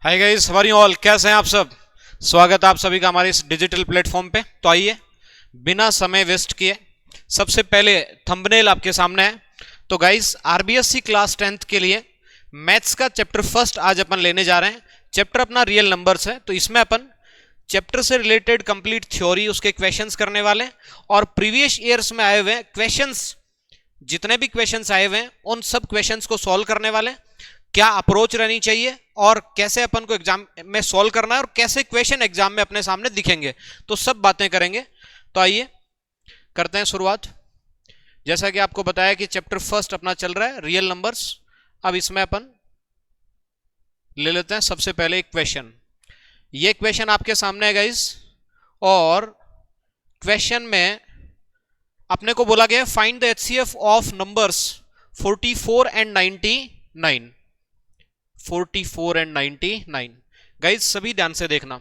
Hi guys, how are you all? कैसे हैं आप सब? स्वागत है आप सभी का हमारे इस डिजिटल प्लेटफॉर्म पे। तो आइए बिना समय वेस्ट किए सबसे पहले थंबनेल आपके सामने है। तो गाइस, आरबीएससी क्लास 10th के लिए मैथ्स का चैप्टर फर्स्ट आज अपन लेने जा रहे हैं। चैप्टर अपना रियल नंबर्स है, तो इसमें अपन चैप्टर से रिलेटेड कंप्लीट थ्योरी, उसके क्वेश्चंस करने वाले हैं और प्रीवियस ईयर्स में आए हुए क्वेश्चंस, जितने भी क्वेश्चंस आए हुए हैं उन सब क्वेश्चंस को सॉल्व करने वाले हैं। क्या अप्रोच रहनी चाहिए और कैसे अपन को एग्जाम में सॉल्व करना है और कैसे क्वेश्चन एग्जाम में अपने सामने दिखेंगे, तो सब बातें करेंगे। तो आइए करते हैं शुरुआत। जैसा कि आपको बताया कि चैप्टर फर्स्ट अपना चल रहा है रियल नंबर्स। अब इसमें अपन ले लेते हैं सबसे पहले एक क्वेश्चन। ये क्वेश्चन आपके सामने है गाइस, और क्वेश्चन में अपने को बोला गया find the HCF of numbers 44 and 99। 44 and 99 guys सभी ध्यान से देखना।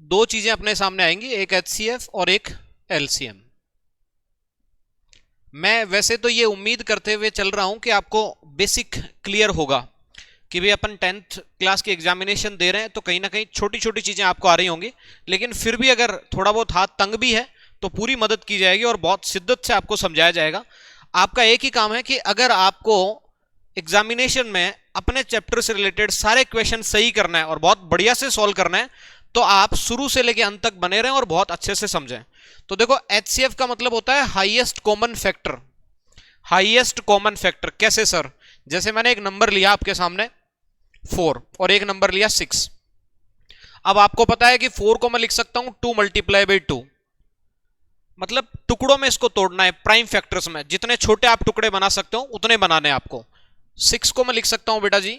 दो चीजें अपने सामने आएंगी, एक एचसीएफ और एक एलसीएम। मैं वैसे तो ये उम्मीद करते हुए चल रहा हूं कि आपको बेसिक क्लियर होगा कि भाई अपन 10th क्लास की एग्जामिनेशन दे रहे हैं, तो कहीं ना कहीं छोटी छोटी चीजें आपको आ रही होंगी, लेकिन फिर भी अगर थोड़ा बहुत हाथ तंग भी है तो पूरी मदद की जाएगी और बहुत शिद्दत से आपको समझाया जाएगा। आपका एक ही काम है कि अगर आपको एग्जामिनेशन में अपने चैप्टर से रिलेटेड सारे क्वेश्चन सही करना है और बहुत बढ़िया से सॉल्व करना है, तो आप शुरू से लेकर अंत तक बने रहें और बहुत अच्छे से समझें। तो देखो, एचसीएफ का मतलब होता है highest common factor. Highest common factor कैसे सर? जैसे मैंने एक नंबर लिया आपके सामने 4 और एक नंबर लिया 6। अब आपको पता है कि 4 को मैं लिख सकता हूं 2 मल्टीप्लाई बाई 2, मतलब टुकड़ों में इसको तोड़ना है, प्राइम फैक्टर्स में जितने छोटे आप टुकड़े बना सकते हो उतने बनाने हैं आपको। 6 को मैं लिख सकता हूं बेटा जी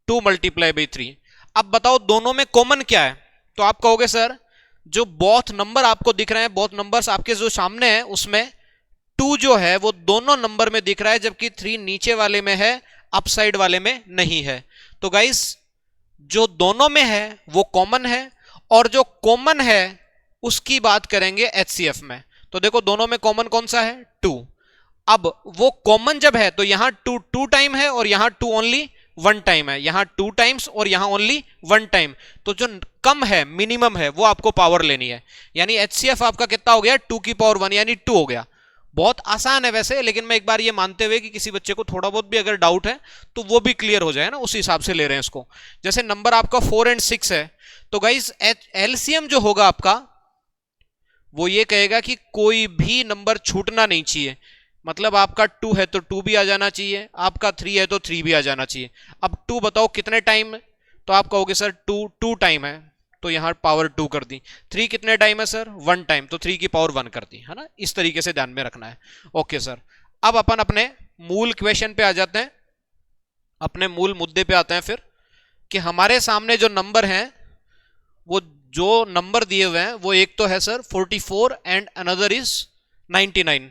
2 मल्टीप्लाई बाई 3। अब बताओ दोनों में कॉमन क्या है? तो आप कहोगे सर जो बोथ नंबर आपको दिख रहे हैं, बोथ नंबर्स आपके जो सामने हैं, उसमें 2 जो है वो दोनों नंबर में दिख रहा है, जबकि 3 नीचे वाले में है, अपसाइड वाले में नहीं है। तो गाइस जो दोनों में है वो कॉमन है, और जो कॉमन है उसकी बात करेंगे एचसीएफ में। तो देखो दोनों में कॉमन कौन सा है? 2। अब वो कॉमन जब है तो यहां 2 टाइम है और यहां 2 ओनली 1 टाइम है, यहां 2 टाइम्स और यहां ओनली 1 टाइम। तो जो कम है, मिनिमम है, वो आपको पावर लेनी है। यानी एचसीएफ आपका कितना हो गया? 2 की पावर 1 यानी 2 हो गया। बहुत आसान है वैसे, लेकिन मैं एक बार ये मानते हुए कि किसी बच्चे को थोड़ा बहुत भी अगर डाउट है तो वो भी क्लियर हो जाए ना, उस हिसाब से ले रहे हैं इसको। जैसे नंबर आपका 4 एंड 6 है, तो गाइस एलसीएम जो होगा आपका वो ये कहेगा कि कोई भी नंबर छूटना नहीं चाहिए। मतलब आपका 2 है तो 2 भी आ जाना चाहिए, आपका 3 है तो 3 भी आ जाना चाहिए। अब 2 बताओ कितने टाइम है? तो आप कहोगे सर 2 टाइम है, तो यहां पावर 2 कर दी। 3 कितने टाइम है सर? 1 टाइम, तो 3 की पावर 1 कर दी, है ना? इस तरीके से ध्यान में रखना है। ओके सर, अब अपन अपने मूल क्वेश्चन पे आ जाते हैं, अपने मूल मुद्दे पे आते हैं फिर, कि हमारे सामने जो नंबर हैं, वो जो नंबर दिए हुए हैं वो एक तो है सर 44 एंड अनदर इज 99।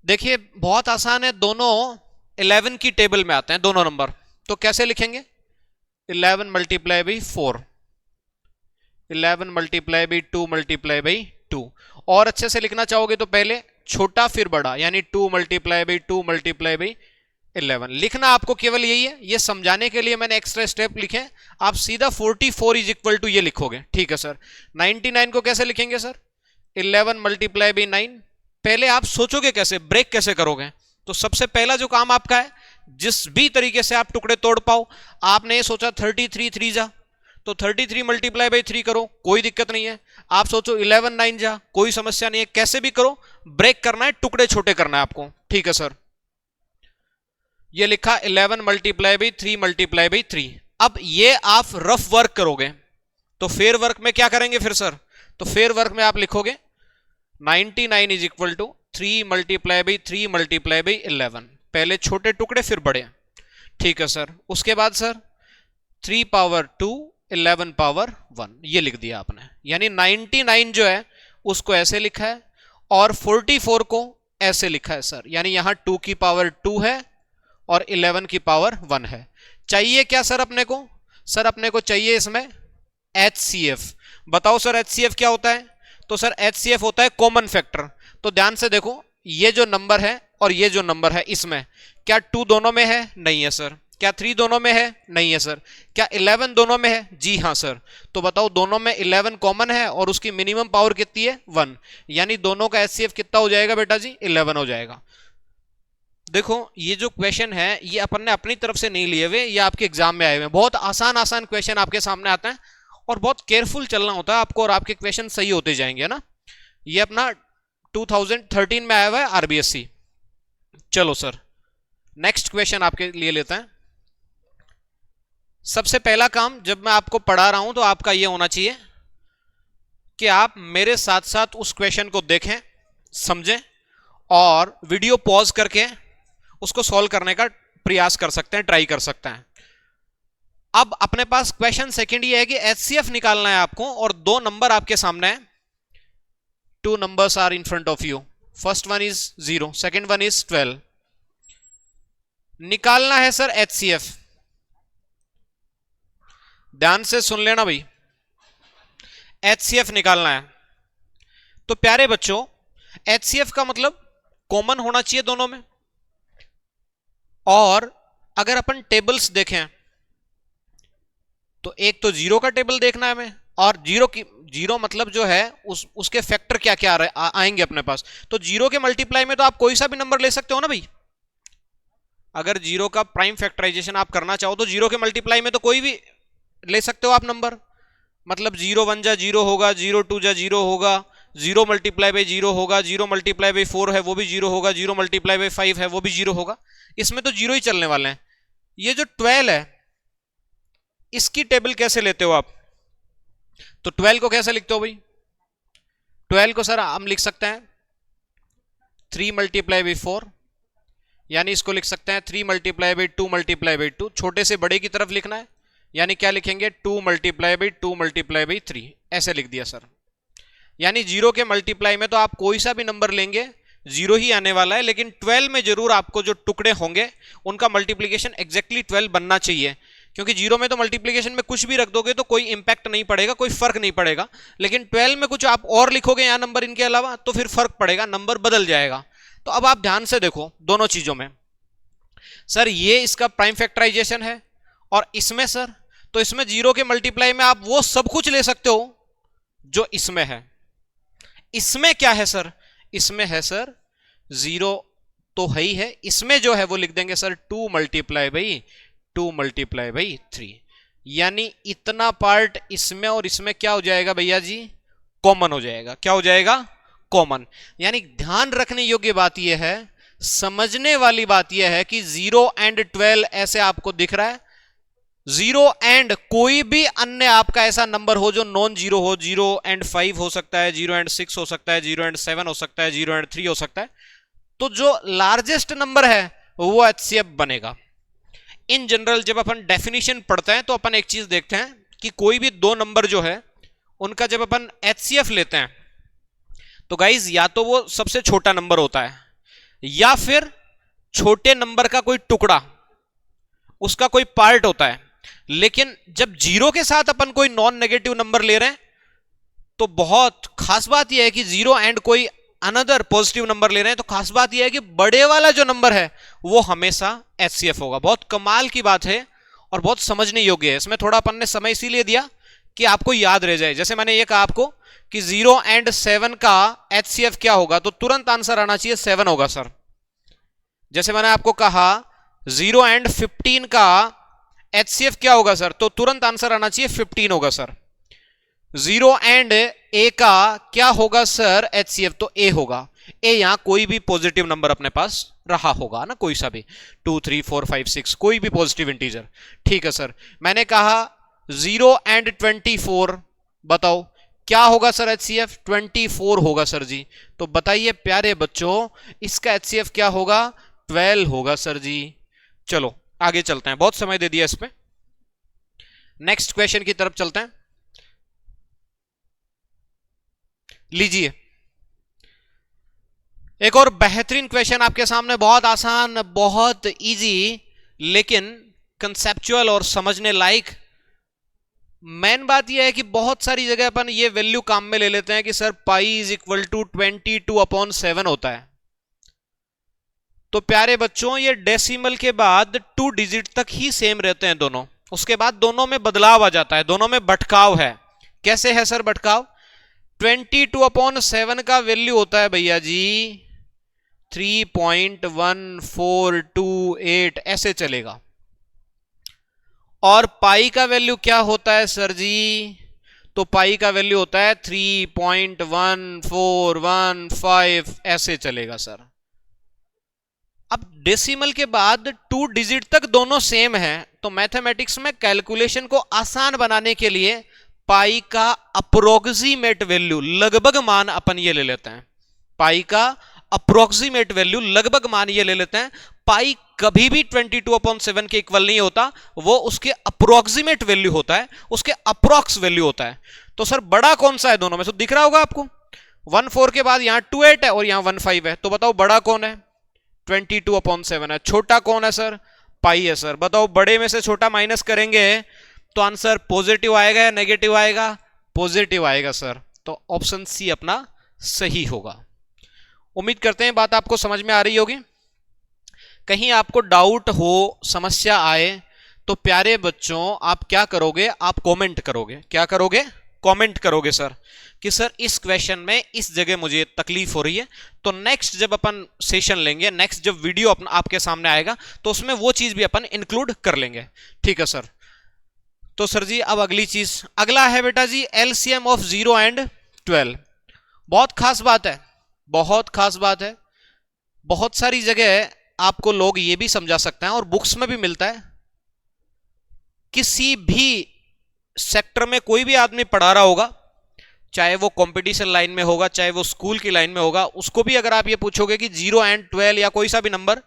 देखिए बहुत आसान है, दोनों 11 की टेबल में आते हैं दोनों नंबर। तो कैसे लिखेंगे? 11 multiply by 4, 11 multiply by 2 multiply by 2। और अच्छे से लिखना चाहोगे तो पहले छोटा फिर बड़ा, यानी 2 मल्टीप्लाई बाई 2 मल्टीप्लाई बाई 11। लिखना आपको केवल यही है, ये समझाने के लिए मैंने एक्स्ट्रा स्टेप लिखे। आप सीधा 44 इज इक्वल टू ये लिखोगे, ठीक है सर। 99 को कैसे लिखेंगे सर? 11 multiply by 9। पहले आप सोचोगे कैसे, ब्रेक कैसे करोगे? तो सबसे पहला जो काम आपका है, जिस भी तरीके से आप टुकड़े तोड़ पाओ, आपने ये सोचा 33 3 जा, तो 33 मल्टीप्लाई बाई 3 करो, कोई दिक्कत नहीं है। आप सोचो 11 9 जा, कोई समस्या नहीं है, कैसे भी करो, ब्रेक करना है, टुकड़े छोटे करना है आपको, ठीक है सर। ये लिखा 11 मल्टीप्लाई बाई 3 मल्टीप्लाई बाई 3। अब ये आप रफ वर्क करोगे, तो फेयर वर्क में क्या करेंगे फिर सर? तो फेयर वर्क में आप लिखोगे 99 is equal to 3 multiply by 3 multiply by 11। पहले छोटे टुकड़े फिर बड़े, ठीक है सर। उसके बाद सर 3 पावर 2 11 पावर 1, ये लिख दिया आपने। यानी 99 जो है उसको ऐसे लिखा है और 44 को ऐसे लिखा है सर। यानी यहां 2 की पावर 2 है और 11 की पावर 1 है। चाहिए क्या सर अपने को? सर अपने को चाहिए इसमें एचसीएफ। बताओ सर एचसीएफ क्या होता है? तो सर एचसीएफ होता है कॉमन फैक्टर। तो ध्यान से देखो, ये जो नंबर है और ये जो नंबर है, इसमें क्या 2 दोनों में है? नहीं है सर। क्या 3 दोनों में है? नहीं है सर। क्या 11 दोनों में है? जी हाँ सर। तो बताओ दोनों में 11 कॉमन है और उसकी मिनिमम पावर कितनी है? 1। यानी दोनों का एचसीएफ कितना हो जाएगा बेटा जी? 11 हो जाएगा। देखो ये जो क्वेश्चन है ये अपन ने अपनी तरफ से नहीं लिए हुए, ये आपके एग्जाम में आए हुए हैं। बहुत आसान आसान क्वेश्चन आपके सामने आते हैं और बहुत केयरफुल चलना होता है आपको और आपके क्वेश्चन सही होते जाएंगे ना। ये अपना 2013 में आया हुआ है आरबीएससी। चलो सर नेक्स्ट क्वेश्चन आपके लिए लेते हैं। सबसे पहला काम जब मैं आपको पढ़ा रहा हूं तो आपका यह होना चाहिए कि आप मेरे साथ साथ उस क्वेश्चन को देखें, समझें और वीडियो पॉज करके उसको सॉल्व करने का प्रयास कर सकते हैं, ट्राई कर सकते हैं। अब अपने पास क्वेश्चन सेकंड ये है कि एचसीएफ निकालना है आपको और दो नंबर आपके सामने है। 2 numbers are in front of you. First one is 0, second one is 12. निकालना है सर एचसीएफ। ध्यान से सुन लेना भाई, एचसीएफ निकालना है। तो प्यारे बच्चों एचसीएफ का मतलब कॉमन होना चाहिए दोनों में। और अगर अपन टेबल्स देखें तो एक तो जीरो का टेबल देखना है हमें, और जीरो मतलब जो है उसके फैक्टर क्या क्या आएंगे अपने पास। तो जीरो के मल्टीप्लाई में तो आप कोई सा भी नंबर ले सकते हो ना भाई। अगर जीरो का प्राइम फैक्टराइजेशन आप करना चाहो तो जीरो के मल्टीप्लाई में तो कोई भी ले सकते हो आप नंबर। मतलब 0 1 जा 0 होगा, 0 2 जा 0 होगा, 0 मल्टीप्लाई बाई 0 होगा, 0 मल्टीप्लाई बाई 4 है वो भी 0 होगा, 0 मल्टीप्लाई बाई 5 है वो भी 0 होगा। इसमें तो 0 ही चलने वाले हैं। ये जो 12 है इसकी टेबल कैसे लेते हो आप? तो 12 को कैसे लिखते हो भाई? 12 को सर हम लिख सकते हैं 3 मल्टीप्लाई बाई 4, यानी इसको लिख सकते हैं 3 मल्टीप्लाई बाई 2 मल्टीप्लाई बाई 2। छोटे से बड़े की तरफ लिखना है, यानी क्या लिखेंगे 2 मल्टीप्लाई बाई 2 मल्टीप्लाई बाई 3, ऐसे लिख दिया सर। यानी जीरो के मल्टीप्लाई में तो आप कोई सा भी नंबर लेंगे जीरो ही आने वाला है, लेकिन 12 में जरूर आपको जो टुकड़े होंगे उनका मल्टीप्लीकेशन एग्जैक्टली 12 बनना चाहिए। क्योंकि जीरो में तो मल्टीप्लीकेशन में कुछ भी रख दोगे तो कोई इंपैक्ट नहीं पड़ेगा, कोई फर्क नहीं पड़ेगा। लेकिन 12 में कुछ आप और लिखोगे यहां नंबर इनके अलावा तो फिर फर्क पड़ेगा, नंबर बदल जाएगा। तो अब आप ध्यान से देखो दोनों चीजों में। सर ये इसका प्राइम फैक्टराइजेशन है और इसमें सर, तो इसमें जीरो के मल्टीप्लाई में आप वो सब कुछ ले सकते हो जो इसमें है। इसमें क्या है सर? इसमें है सर जीरो तो है ही है, इसमें जो है वो लिख देंगे sir 2 multiply by 2 multiply by 3। यानी इतना पार्ट इसमें और इसमें क्या हो जाएगा भैया जी? कॉमन हो जाएगा। क्या हो जाएगा? कॉमन। यानी ध्यान रखने योग्य बात यह है, समझने वाली बात यह है कि 0 एंड 12 ऐसे आपको दिख रहा है। 0 एंड कोई भी अन्य आपका ऐसा नंबर हो जो नॉन जीरो हो, 0 एंड 5 हो सकता है, 0 एंड 6 हो सकता है, 0 एंड 7 हो सकता है, 0 एंड 3 हो सकता है। तो जो लार्जेस्ट नंबर है वो एचसीएफ बनेगा। इन जनरल जब अपन डेफिनेशन पढ़ते हैं तो अपन एक चीज देखते हैं कि कोई भी दो नंबर जो है उनका जब अपन एचसीएफ लेते हैं तो गाइज या तो वो सबसे छोटा नंबर होता है या फिर छोटे नंबर का कोई टुकड़ा, उसका कोई पार्ट होता है। लेकिन जब जीरो के साथ अपन कोई नॉन नेगेटिव नंबर ले रहे हैं तो बहुत खास बात यह है कि 0 एंड कोई अनदर पॉजिटिव नंबर ले रहे हैं तो खास बात यह है कि बड़े वाला जो नंबर है वो हमेशा एचसीएफ होगा। बहुत कमाल की बात है और बहुत समझने योग्य है। इसमें थोड़ा अपन ने समय इसीलिए दिया कि आपको याद रह जाए। जैसे मैंने ये कहा आपको कि 0 एंड 7 का एचसीएफ क्या होगा, तो तुरंत आंसर आना चाहिए 7 होगा सर। जैसे मैंने आपको कहा 0 एंड 15 का एचसीएफ क्या होगा सर, तो तुरंत आंसर आना चाहिए 15 होगा सर। 0 एंड ए का क्या होगा सर एचसीएफ, तो ए होगा। ए यहां कोई भी पॉजिटिव नंबर अपने पास रहा होगा ना, कोई सा भी 2 3 4 5 6 कोई भी पॉजिटिव इंटीजर। ठीक है सर। मैंने कहा 0 एंड 24, बताओ क्या होगा सर एचसीएफ, 24 होगा सर जी। तो बताइए प्यारे बच्चों इसका एचसीएफ क्या होगा, 12 होगा सर जी। चलो आगे चलते हैं, बहुत समय दे दिया इस पे। नेक्स्ट क्वेश्चन की तरफ चलते हैं। लीजिए एक और बेहतरीन क्वेश्चन आपके सामने, बहुत आसान, बहुत इजी, लेकिन कंसेप्चुअल और समझने लायक। मेन बात यह है कि बहुत सारी जगह अपन ये वैल्यू काम में ले लेते हैं कि sir pi is equal to 22/7 होता है। तो प्यारे बच्चों ये डेसिमल के बाद 2 डिजिट तक ही सेम रहते हैं दोनों, उसके बाद दोनों में बदलाव आ जाता है, दोनों में भटकाव है। कैसे है सर भटकाव? 22/7 का वैल्यू होता है भैया जी 3.1428, ऐसे चलेगा। और पाई का वैल्यू क्या होता है सर जी? तो पाई का वैल्यू होता है 3.1415, ऐसे चलेगा सर। अब डेसिमल के बाद 2 डिजिट तक दोनों सेम है, तो मैथमेटिक्स में कैलकुलेशन को आसान बनाने के लिए पाई का अप्रोक्सीमेट वैल्यू, लगभग मान अपन ये ले लेते हैं। पाई का अप्रोक्सीमेट वैल्यू, लगभग मान ये ले लेते हैं। पाई कभी भी 22/7 के इक्वल नहीं होता, वो उसके अप्रोक्सीमेट वैल्यू होता है, उसके अप्रोक्स वैल्यू होता है। तो सर बड़ा कौन सा है दोनों में? तो दिख रहा होगा आपको 14 के बाद यहां 28 है और यहां 15 है, तो बताओ बड़ा कौन है? 22/7 है। छोटा कौन है सर? पाई है सर। बताओ बड़े में से छोटा माइनस करेंगे तो आंसर पॉजिटिव आएगा या नेगेटिव आएगा? पॉजिटिव आएगा सर। तो ऑप्शन सी अपना सही होगा। उम्मीद करते हैं बात आपको समझ में आ रही होगी। कहीं आपको डाउट हो, समस्या आए, तो प्यारे बच्चों आप क्या करोगे? आप कमेंट करोगे। क्या करोगे? कमेंट करोगे सर कि सर इस क्वेश्चन में इस जगह मुझे तकलीफ हो रही है, तो नेक्स्ट जब अपन सेशन लेंगे, नेक्स्ट जब वीडियो आपके सामने आएगा, तो उसमें वो चीज भी अपन इंक्लूड कर लेंगे। ठीक है सर। तो सर जी अब अगली चीज, अगला है बेटा जी एलसीएम ऑफ 0 एंड 12। बहुत खास बात है, बहुत खास बात है। बहुत सारी जगह आपको लोग ये भी समझा सकते हैं और बुक्स में भी मिलता है। किसी भी सेक्टर में कोई भी आदमी पढ़ा रहा होगा, चाहे वो कंपटीशन लाइन में होगा, चाहे वो स्कूल की लाइन में होगा, उसको भी अगर आप ये पूछोगे कि 0 एंड 12 या कोई सा भी नंबर,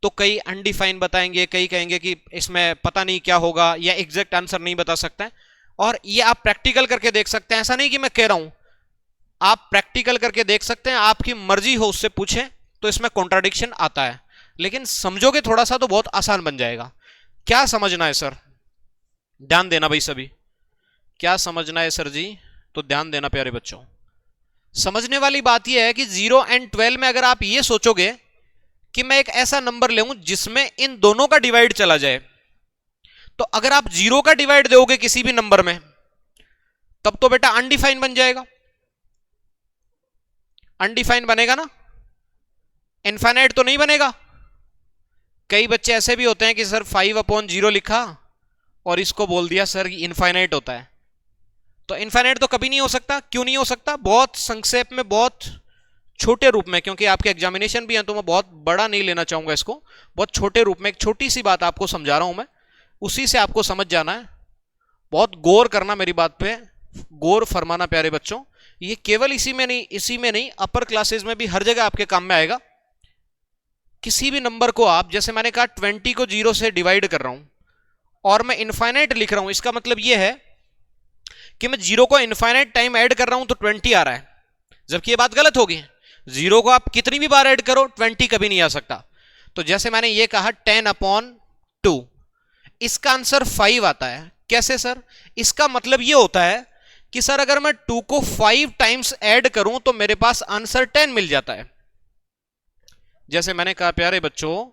तो कई अनडिफाइन बताएंगे, कई कहेंगे कि इसमें पता नहीं क्या होगा या एग्जैक्ट आंसर नहीं बता सकते हैं। और ये आप प्रैक्टिकल करके देख सकते हैं, ऐसा नहीं कि मैं कह रहा हूं, आप प्रैक्टिकल करके देख सकते हैं। आपकी मर्जी हो उससे पूछें तो इसमें कॉन्ट्राडिक्शन आता है, लेकिन समझोगे थोड़ा सा तो बहुत आसान बन जाएगा। क्या समझना है सर? ध्यान देना भाई सभी। क्या समझना है सर जी? तो ध्यान देना प्यारे बच्चों। समझने वाली बात यह है कि 0 एंड 12 में अगर आप ये सोचोगे कि मैं एक ऐसा नंबर लूं जिसमें इन दोनों का डिवाइड चला जाए, तो अगर आप 0 का डिवाइड दोगे किसी भी नंबर में, तब तो बेटा अनडिफाइन बन जाएगा। अनडिफाइन बनेगा ना, इनफाइनाइट तो नहीं बनेगा। कई बच्चे ऐसे भी होते हैं कि सर 5/0 लिखा और इसको बोल दिया सर इनफाइनाइट होता है। तो इनफाइनाइट तो कभी नहीं हो सकता। क्यों नहीं हो सकता? बहुत संक्षेप में, बहुत छोटे रूप में, क्योंकि आपके एग्जामिनेशन भी हैं तो मैं बहुत बड़ा नहीं लेना चाहूंगा इसको, बहुत छोटे रूप में एक छोटी सी बात आपको समझा रहा हूं मैं, उसी से आपको समझ जाना है। बहुत गौर करना मेरी बात पे, गौर फरमाना प्यारे बच्चों। ये केवल इसी में नहीं, अपर क्लासेस में भी हर जगह आपके काम में आएगा। किसी भी नंबर को आप, जैसे मैंने कहा 20 को 0 से डिवाइड कर रहा हूं और मैं इनफाइनाइट लिख रहा हूं, इसका मतलब यह है कि मैं 0 को इनफाइनाइट टाइम ऐड कर रहा हूं तो 20 आ रहा है, जबकि यह बात गलत होगी। 0 को आप कितनी भी बार ऐड करो 20 कभी नहीं आ सकता। तो जैसे मैंने ये कहा 10/2, इसका आंसर 5 आता है। कैसे सर? इसका मतलब यह होता है कि सर अगर मैं 2 को 5 टाइम्स ऐड करूं तो मेरे पास आंसर 10 मिल जाता है। जैसे मैंने कहा प्यारे बच्चों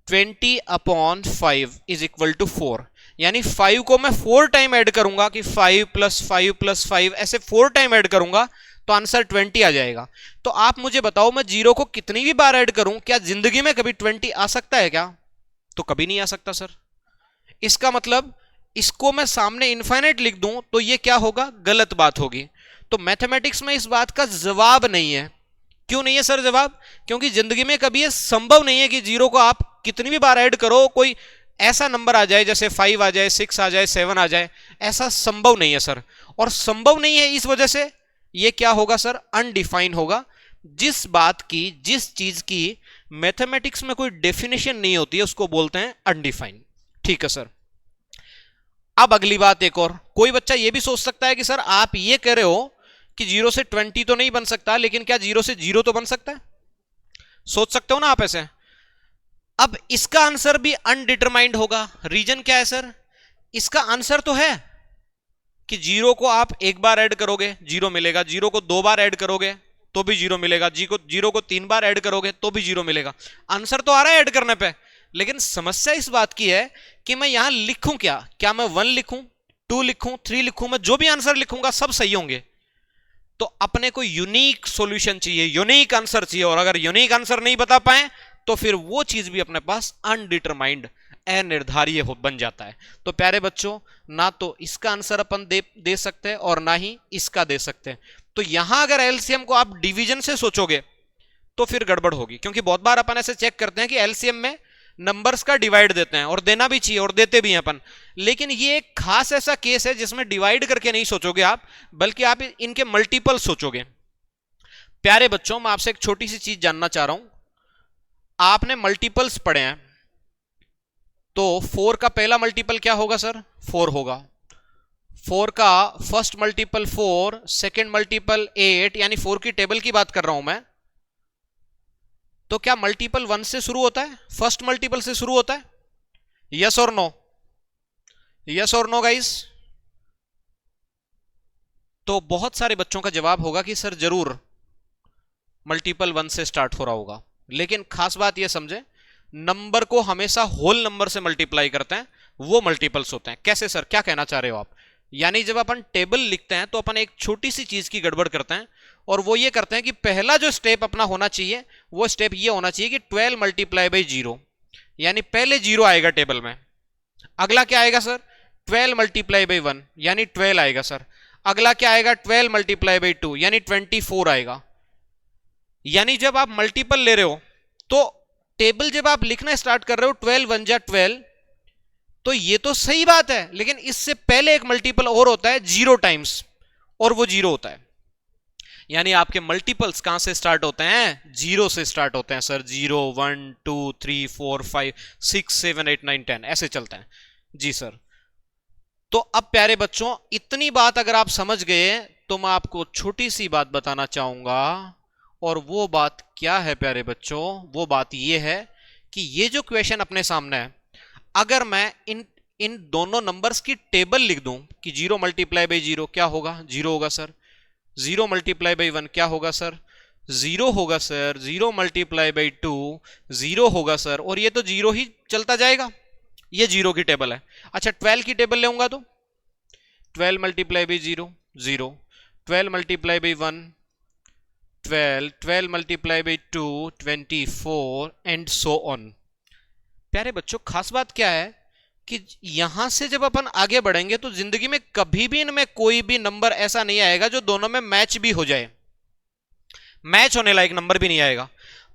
20/5 इज इक्वल टू 4, यानी 5 को मैं 4 टाइम ऐड करूंगा कि 5 + 5 + 5, ऐसे 4 टाइम ऐड करूंगा तो आंसर 20 आ जाएगा। तो आप मुझे बताओ मैं 0 को कितनी भी बार ऐड करूं, क्या जिंदगी में कभी 20 आ सकता है क्या? तो कभी नहीं आ सकता सर। इसका मतलब इसको मैं सामने इनफाइनाइट लिख दूं तो ये क्या होगा? गलत बात होगी। तो मैथमेटिक्स में इस बात का जवाब नहीं है। क्यों नहीं है सर जवाब? क्योंकि जिंदगी में कभी यह संभव नहीं है कि 0 को आप कितनी भी बार ऐड करो कोई ऐसा नंबर आ जाए, जैसे 5 आ जाए, 6 आ जाए, 7 आ जाए, ऐसा संभव नहीं है सर। और संभव नहीं है इस वजह से ये क्या होगा सर? अनडिफाइन होगा। जिस बात की, जिस चीज की मैथमेटिक्स में कोई डेफिनेशन नहीं होती है उसको बोलते हैं अनडिफाइन। ठीक है सर। अब अगली बात एक और, कोई बच्चा ये भी सोच सकता है कि सर आप ये कह रहे हो कि 0 से 20 तो नहीं बन सकता, लेकिन क्या 0 से 0 तो बन सकता है? सोच सकते हो ना आप ऐसे। अब इसका आंसर भी अनडिटरमाइंड होगा। रीजन क्या है सर? इसका आंसर तो है कि 0 को आप एक बार ऐड करोगे 0 मिलेगा, 0 को 2 बार ऐड करोगे तो भी जीरो मिलेगा, जीरो को 3 बार ऐड करोगे तो भी जीरो मिलेगा। आंसर तो आ रहा है ऐड करने पे, लेकिन समस्या इस बात की है कि मैं यहां लिखूं क्या मैं 1 लिखूं, 2 लिखूं, 3 लिखूं, मैं जो भी आंसर लिखूंगा सब सही होंगे। तो अपने को यूनिक सॉल्यूशन चाहिए, यूनिक आंसर चाहिए, और अगर यूनिक आंसर नहीं बता पाए तो फिर वो चीज भी अपने पास अनडिटरमाइंड, अनिर्धारिय बन जाता है। तो प्यारे बच्चों, ना तो इसका आंसर अपन दे सकते हैं और ना ही इसका दे सकते हैं। तो यहां अगर एलसीएम को आप डिवीजन से सोचोगे तो फिर गड़बड़ होगी, क्योंकि बहुत बार अपन ऐसे चेक करते हैं कि एलसीएम में नंबर्स का डिवाइड देते हैं, और देना भी चाहिए और देते भी हैं अपन, लेकिन ये एक खास ऐसा केस है जिसमें डिवाइड करके नहीं सोचोगे आप, बल्कि आप इनके मल्टीपल सोचोगे। प्यारे बच्चों, मैं आपसे एक छोटी सी चीज जानना चाह रहा हूं। आपने मल्टीपल्स पढ़े हैं, तो 4 का पहला मल्टीपल क्या होगा सर? 4 होगा। 4 का फर्स्ट मल्टीपल 4, सेकेंड मल्टीपल 8, यानी 4 की टेबल की बात कर रहा हूं मैं। तो क्या मल्टीपल 1 से शुरू होता है? फर्स्ट मल्टीपल से शुरू होता है? यस और नो? यस और नो गाइस? तो बहुत सारे बच्चों का जवाब होगा कि सर जरूर मल्टीपल 1 से स्टार्ट हो रहा होगा। लेकिन खास बात यह समझे, नंबर को हमेशा होल नंबर से मल्टीप्लाई करते हैं, वो मल्टीपल्स होते हैं। कैसे सर, क्या कहना चाह रहे हो आप? यानी जब अपन टेबल लिखते हैं तो अपन एक छोटी सी चीज की गड़बड़ करते हैं, और वो ये करते हैं कि पहला जो स्टेप अपना होना चाहिए वो स्टेप ये होना चाहिए कि 12 मल्टीप्लाई बाई 0, यानी पहले 0 आएगा टेबल में। अगला क्या आएगा सर? 12 मल्टीप्लाई बाई 1, यानी 12 आएगा सर। अगला क्या आएगा? 12 मल्टीप्लाई बाई 2, यानी 24 आएगा। यानी जब आप मल्टीपल ले रहे हो तो टेबल जब आप लिखना स्टार्ट कर रहे हो 12 1 जा 12, तो ये तो सही बात है, लेकिन इससे पहले एक मल्टीपल और होता है 0 टाइम्स, और वो 0 होता है। यानी आपके मल्टीपल्स कहां से स्टार्ट होते हैं? 0 से स्टार्ट होते हैं सर। 0 1 2 3 4 5 6 7 8 9 10 ऐसे चलते हैं जी सर। तो अब प्यारे बच्चों, इतनी बात अगर आप समझ गए तो मैं आपको छोटी सी बात बताना चाहूंगा, और वो बात क्या है प्यारे बच्चों? वो बात ये है कि ये जो क्वेश्चन अपने सामने है, अगर मैं इन दोनों नंबर्स की टेबल लिख दूं कि 0 मल्टीप्लाई बाई 0 क्या होगा? 0 होगा सर। 0 मल्टीप्लाई बाई 1 क्या होगा सर? 0 होगा सर। 0 मल्टीप्लाई बाई 2 0 होगा सर, और ये तो 0 ही चलता जाएगा। ये 0 की टेबल है। अच्छा, 12 की टेबल लेऊंगा तो 12 multiply by 0 0, 12 multiply by 1 12, 12 multiply by 2 24, and so on. प्यारे बच्चों, खास बात क्या है कि यहां से जब अपन आगे बढ़ेंगे तो जिंदगी में कभी भी इनमें कोई भी नंबर ऐसा नहीं आएगा जो दोनों में मैच भी हो जाए। मैच होने लायक नंबर भी नहीं आएगा।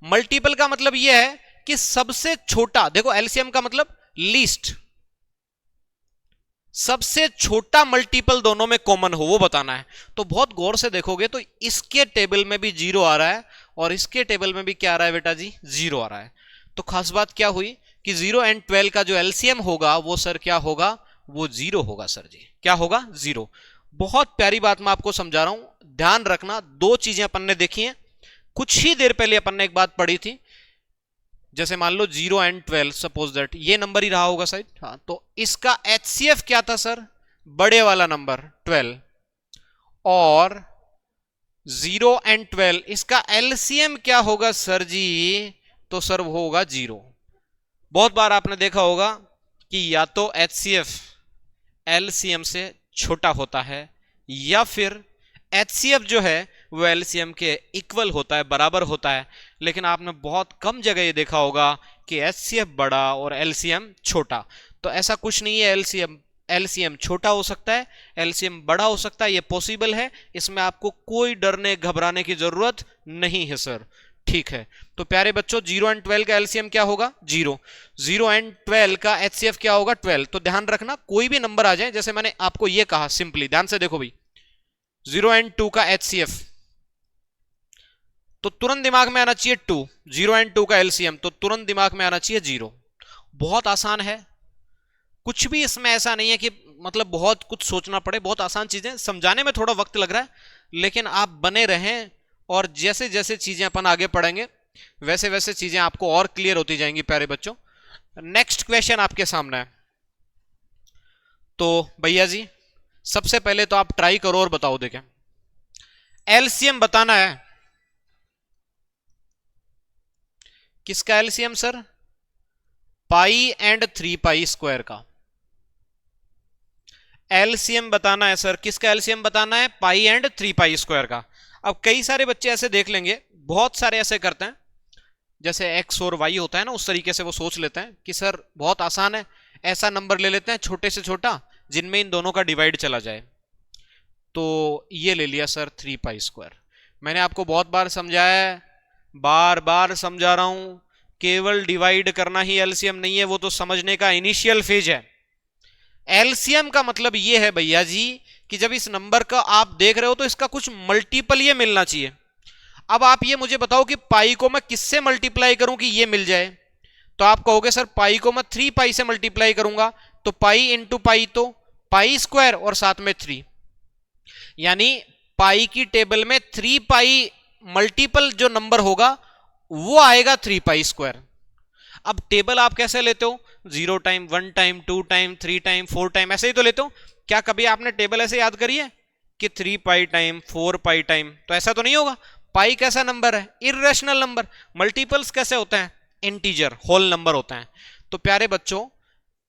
मल्टीपल का मतलब यह है कि सबसे छोटा, देखो एलसीएम का मतलब लीस्ट, सबसे छोटा मल्टीपल दोनों में कॉमन हो वो बताना है। तो बहुत गौर से देखोगे तो इसके टेबल में भी 0 आ रहा है, और इसके टेबल में भी क्या आ रहा है बेटा जी? 0 आ रहा है। तो खास बात क्या हुई कि 0 एंड 12 का जो एलसीएम होगा वो सर क्या होगा? वो 0 होगा सर जी। क्या होगा? 0। बहुत प्यारी बात मैं आपको समझा रहा हूं, ध्यान रखना। दो चीजें अपन ने देखी हैं, कुछ ही देर पहले अपन ने एक बात पढ़ी थी, जैसे मान लो 0 एंड 12, सपोज दैट ये नंबर ही रहा होगा शायद। हाँ, तो इसका एचसीएफ क्या था सर? बड़े वाला नंबर 12, और 0 एंड 12 इसका एलसीएम क्या होगा सर जी? तो सर वो होगा 0। बहुत बार आपने देखा होगा कि या तो एचसीएफ एलसीएम से छोटा होता है, या फिर एचसीएफ जो है वो एलसीएम के इक्वल होता है, बराबर होता है। लेकिन आपने बहुत कम जगह ये देखा होगा कि एचसीएफ बड़ा और एलसीएम छोटा। तो ऐसा कुछ नहीं है, एलसीएम छोटा हो सकता है, एलसीएम बड़ा हो सकता है, ये पॉसिबल है। इसमें आपको कोई डरने घबराने की जरूरत नहीं है सर। ठीक है, तो प्यारे बच्चों 0 एंड 12 का एलसीएम क्या होगा? 0। 0 एंड 12 का एचसीएफ क्या होगा? 12। तो ध्यान रखना, कोई भी नंबर आ जाए, जैसे मैंने आपको ये कहा सिंपली, ध्यान से देखो भाई, 0 एंड 2 का एचसीएफ, तो तुरंत दिमाग में आना चाहिए 2। 0 एंड 2 का एलसीएम, तो तुरंत दिमाग में आना चाहिए 0। बहुत आसान है, कुछ भी इसमें ऐसा नहीं है कि मतलब बहुत कुछ सोचना पड़े। बहुत आसान चीजें, समझाने में थोड़ा वक्त लग रहा है, लेकिन आप बने रहें, और जैसे जैसे चीजें अपन आगे पढ़ेंगे वैसे वैसे चीजें आपको और क्लियर होती जाएंगी प्यारे बच्चों। नेक्स्ट क्वेश्चन आपके सामने है। तो भैया जी सबसे पहले तो आप ट्राई करो और बताओ, देखें एलसीएम बताना है। किसका LCM sir? Pi and 3 pi square का एलसीएम बताना है सर। किसका एलसीएम बताना है? पाई एंड 3 पाई स्क्वायर का। अब कई सारे बच्चे ऐसे देख लेंगे, बहुत सारे ऐसे करते हैं, जैसे एक्स और वाई होता है ना, उस तरीके से वो सोच लेते हैं कि सर बहुत आसान है, ऐसा नंबर ले लेते हैं छोटे से छोटा जिनमें इन दोनों का डिवाइड चला जाए। तो ये ले लिया सर 3 पाई स्क्वायर। मैंने आपको बहुत बार समझाया है, बार बार समझा रहा हूं, केवल डिवाइड करना ही एलसीएम नहीं है, वो तो समझने का इनिशियल फेज है। एलसीएम का मतलब ये है भैया जी कि जब इस नंबर का आप देख रहे हो तो इसका कुछ मल्टीपल ये मिलना चाहिए। अब आप ये मुझे बताओ कि पाई को मैं किससे मल्टीप्लाई करूं कि ये मिल जाए? तो आप कहोगे सर पाई को मैं 3 पाई से मल्टीप्लाई करूंगा, तो पाई इंटू पाई तो पाई स्क्वायर और साथ में 3, यानी पाई की टेबल में 3 पाई मल्टीपल जो नंबर होगा वो आएगा 3 पाई स्क्वायर। अब टेबल आप कैसे लेते हो? 0 time, 1 time, 2 time, 3 time, 4 time, ऐसे ही तो लेते हो। क्या कभी आपने टेबल ऐसे याद करी है कि 3 पाई टाइम, 4 पाई टाइम? तो ऐसा तो नहीं होगा। पाई कैसा नंबर है? Irrational number. मल्टीपल्स कैसे होते हैं? इंटीजर, होल नंबर होते हैं। तो प्यारे बच्चों,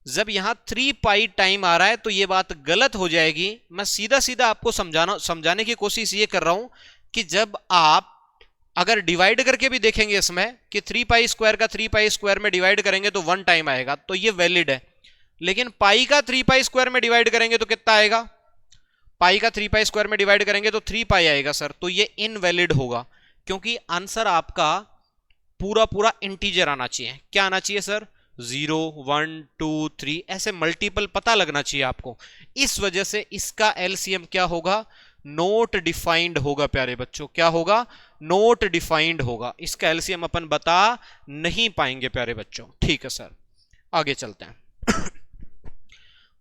जब यहां 3 पाई टाइम आ रहा है तो यह बात गलत हो जाएगी। मैं सीधा सीधा आपको समझाने की कोशिश ये कर रहा हूं कि जब आप अगर डिवाइड करके भी देखेंगे इसमें कि 3 पाई स्क्वायर का 3 पाई स्क्वायर में डिवाइड करेंगे तो 1 टाइम आएगा, तो ये वैलिड है। लेकिन पाई का 3 पाई स्क्वायर में डिवाइड करेंगे तो कितना आएगा? पाई का 3 पाई स्क्वायर में डिवाइड करेंगे तो 3 पाई आएगा सर। तो ये इनवैलिड होगा, क्योंकि आंसर आपका पूरा पूरा इंटीजर आना चाहिए। क्या आना चाहिए सर? 0, 1, 2, 3, ऐसे मल्टीपल पता लगना चाहिए आपको। इस वजह से इसका एलसीएम क्या होगा? नोट डिफाइंड होगा प्यारे बच्चों। क्या होगा? नोट डिफाइंड होगा। इसका एलसीएम अपन बता नहीं पाएंगे प्यारे बच्चों। ठीक है सर, आगे चलते हैं।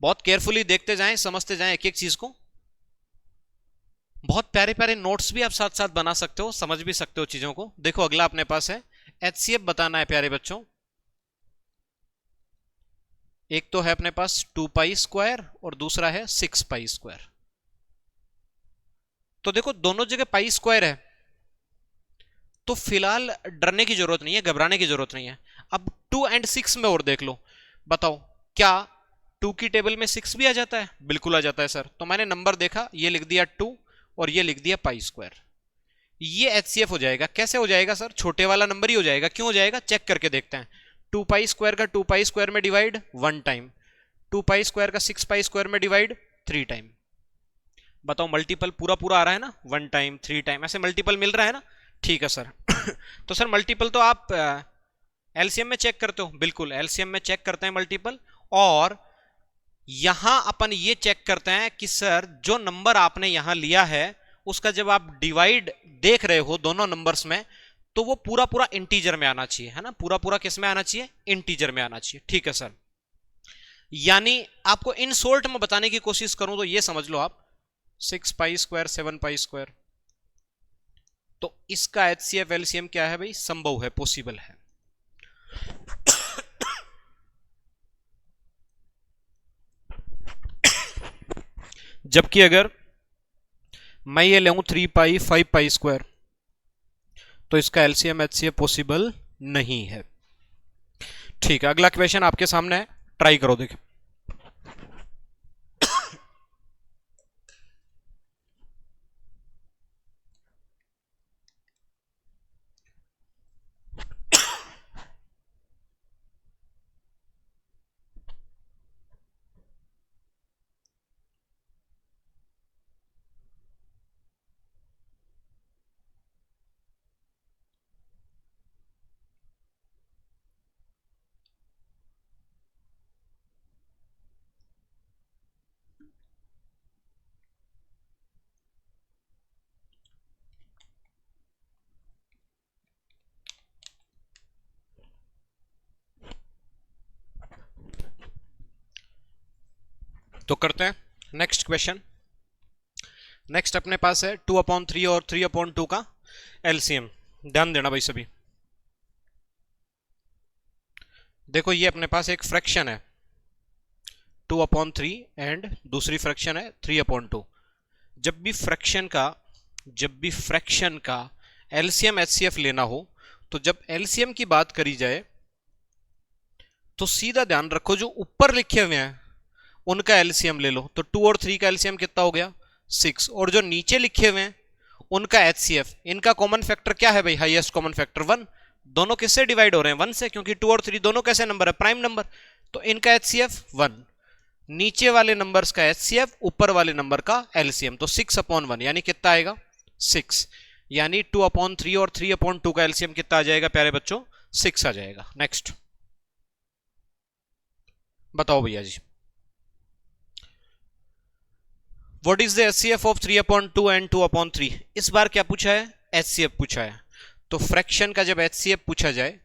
बहुत केयरफुली देखते जाएं, समझते जाएं एक एक चीज को। बहुत प्यारे प्यारे नोट्स भी आप साथ साथ बना सकते हो, समझ भी सकते हो चीजों को। देखो अगला अपने पास है एचसीएफ बताना है प्यारे बच्चों। एक तो है अपने पास 2 पाई स्क्वायर और दूसरा है 6 पाई स्क्वायर। तो देखो दोनों जगह पाई स्क्वायर है, तो फिलहाल डरने की जरूरत नहीं है, घबराने की जरूरत नहीं है। अब 2 एंड 6 में और देख लो, बताओ क्या 2 की टेबल में 6 भी आ जाता है? बिल्कुल आ जाता है सर। तो मैंने नंबर देखा, ये लिख दिया 2 और ये लिख दिया पाई स्क्वायर। ये एचसीएफ हो जाएगा। कैसे हो जाएगा सर? छोटे वाला नंबर ही हो जाएगा। क्यों हो जाएगा? चेक करके देखते हैं। 2 पाई स्क्वायर का 2 पाई स्क्वायर में डिवाइड 1 टाइम, 2 पाई स्क्वायर का 6 पाई स्क्वायर में डिवाइड 3 टाइम। बताओ मल्टीपल पूरा पूरा आ रहा है ना? 1 टाइम, 3 टाइम, ऐसे मल्टीपल मिल रहा है ना? ठीक है सर। तो सर मल्टीपल तो आप एलसीएम में चेक करते हो? बिल्कुल, एलसीएम में चेक करते हैं मल्टीपल। और यहां अपन ये चेक करते हैं कि सर जो नंबर आपने यहां लिया है उसका जब आप डिवाइड देख रहे हो दोनों नंबर्स में, तो वो पूरा पूरा इंटीजर में आना चाहिए, है ना? पूरा पूरा किस में आना चाहिए? इंटीजर में आना चाहिए। ठीक है सर। यानी आपको इन शॉर्ट में बताने की कोशिश करूं तो ये समझ लो आप, 6 पाई स्क्वायर, 7 पाई स्क्वायर, तो इसका एचसीएफ एलसीएम क्या है भाई? संभव है, पॉसिबल है। जबकि अगर मैं ये लेऊं 3 पाई 5 पाई स्क्वायर, तो इसका एलसीएम एचसीएफ पॉसिबल नहीं है। ठीक है, अगला क्वेश्चन आपके सामने है, ट्राई करो देखो। तो करते हैं नेक्स्ट क्वेश्चन। नेक्स्ट अपने पास है 2/3 और 3/2 का एलसीएम। ध्यान देना भाई सभी। देखो ये अपने पास एक फ्रैक्शन है 2/3 एंड दूसरी फ्रैक्शन है 3/2। जब भी फ्रैक्शन का एलसीएम एचसीएफ लेना हो तो जब एलसीएम की बात करी जाए तो सीधा ध्यान रखो, जो ऊपर लिखे हुए हैं उनका एलसीएम ले लो। तो 2 और 3 का एलसीएम कितना हो गया? 6। और जो नीचे लिखे हुए हैं उनका एचसीएफ, इनका कॉमन फैक्टर क्या है भाई? Highest common factor 1। दोनों किससे डिवाइड हो रहे हैं? 1 से, क्योंकि 2 और 3 दोनों कैसे नंबर है? Prime number. तो इनका एचसीएफ 1, नीचे वाले नंबर्स का एचसीएफ, ऊपर वाले नंबर का एलसीएम। तो 6/1 यानी कितना आएगा? 6। यानी 2/3 और 3/2 का एलसीएम कितना आ जाएगा प्यारे बच्चों? 6 आ जाएगा। नेक्स्ट बताओ भैया जी, what is the HCF of 3/2 and 2/3? इस बार क्या पूछा है? एचसीएफ पूछा है। तो फ्रैक्शन का जब एचसीएफ पूछा जाए,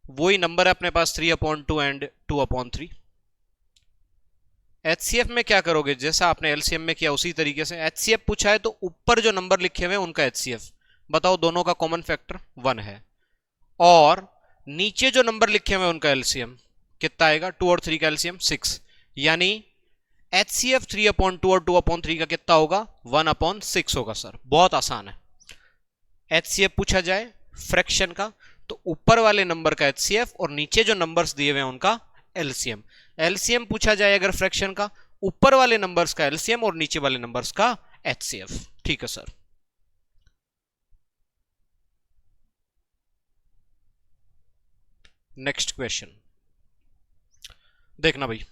वही नंबर है अपने पास 3/2 एंड 2/3। एचसीएफ में क्या करोगे? जैसा आपने एलसीएम में किया उसी तरीके से। एचसीएफ पूछा है तो ऊपर जो नंबर लिखे हुए हैं उनका एचसीएफ बताओ। दोनों का कॉमन फैक्टर 1 है, और नीचे जो नंबर लिखे हुए हैं उनका एलसीएम कितना आएगा? 2 और 3 का एलसीएम 6। यानी एचसीएफ 3/2 और 2/3 का कितना होगा? 1/6 होगा सर। बहुत आसान है। एचसीएफ पूछा जाए फ्रैक्शन का तो ऊपर वाले नंबर का एचसीएफ और नीचे जो नंबर्स दिए हुए हैं उनका एलसीएम। एलसीएम पूछा जाए अगर फ्रैक्शन का, ऊपर वाले नंबर्स का एलसीएम और नीचे वाले नंबर्स का एचसीएफ। ठीक है सर। नेक्स्ट क्वेश्चन देखना भाई।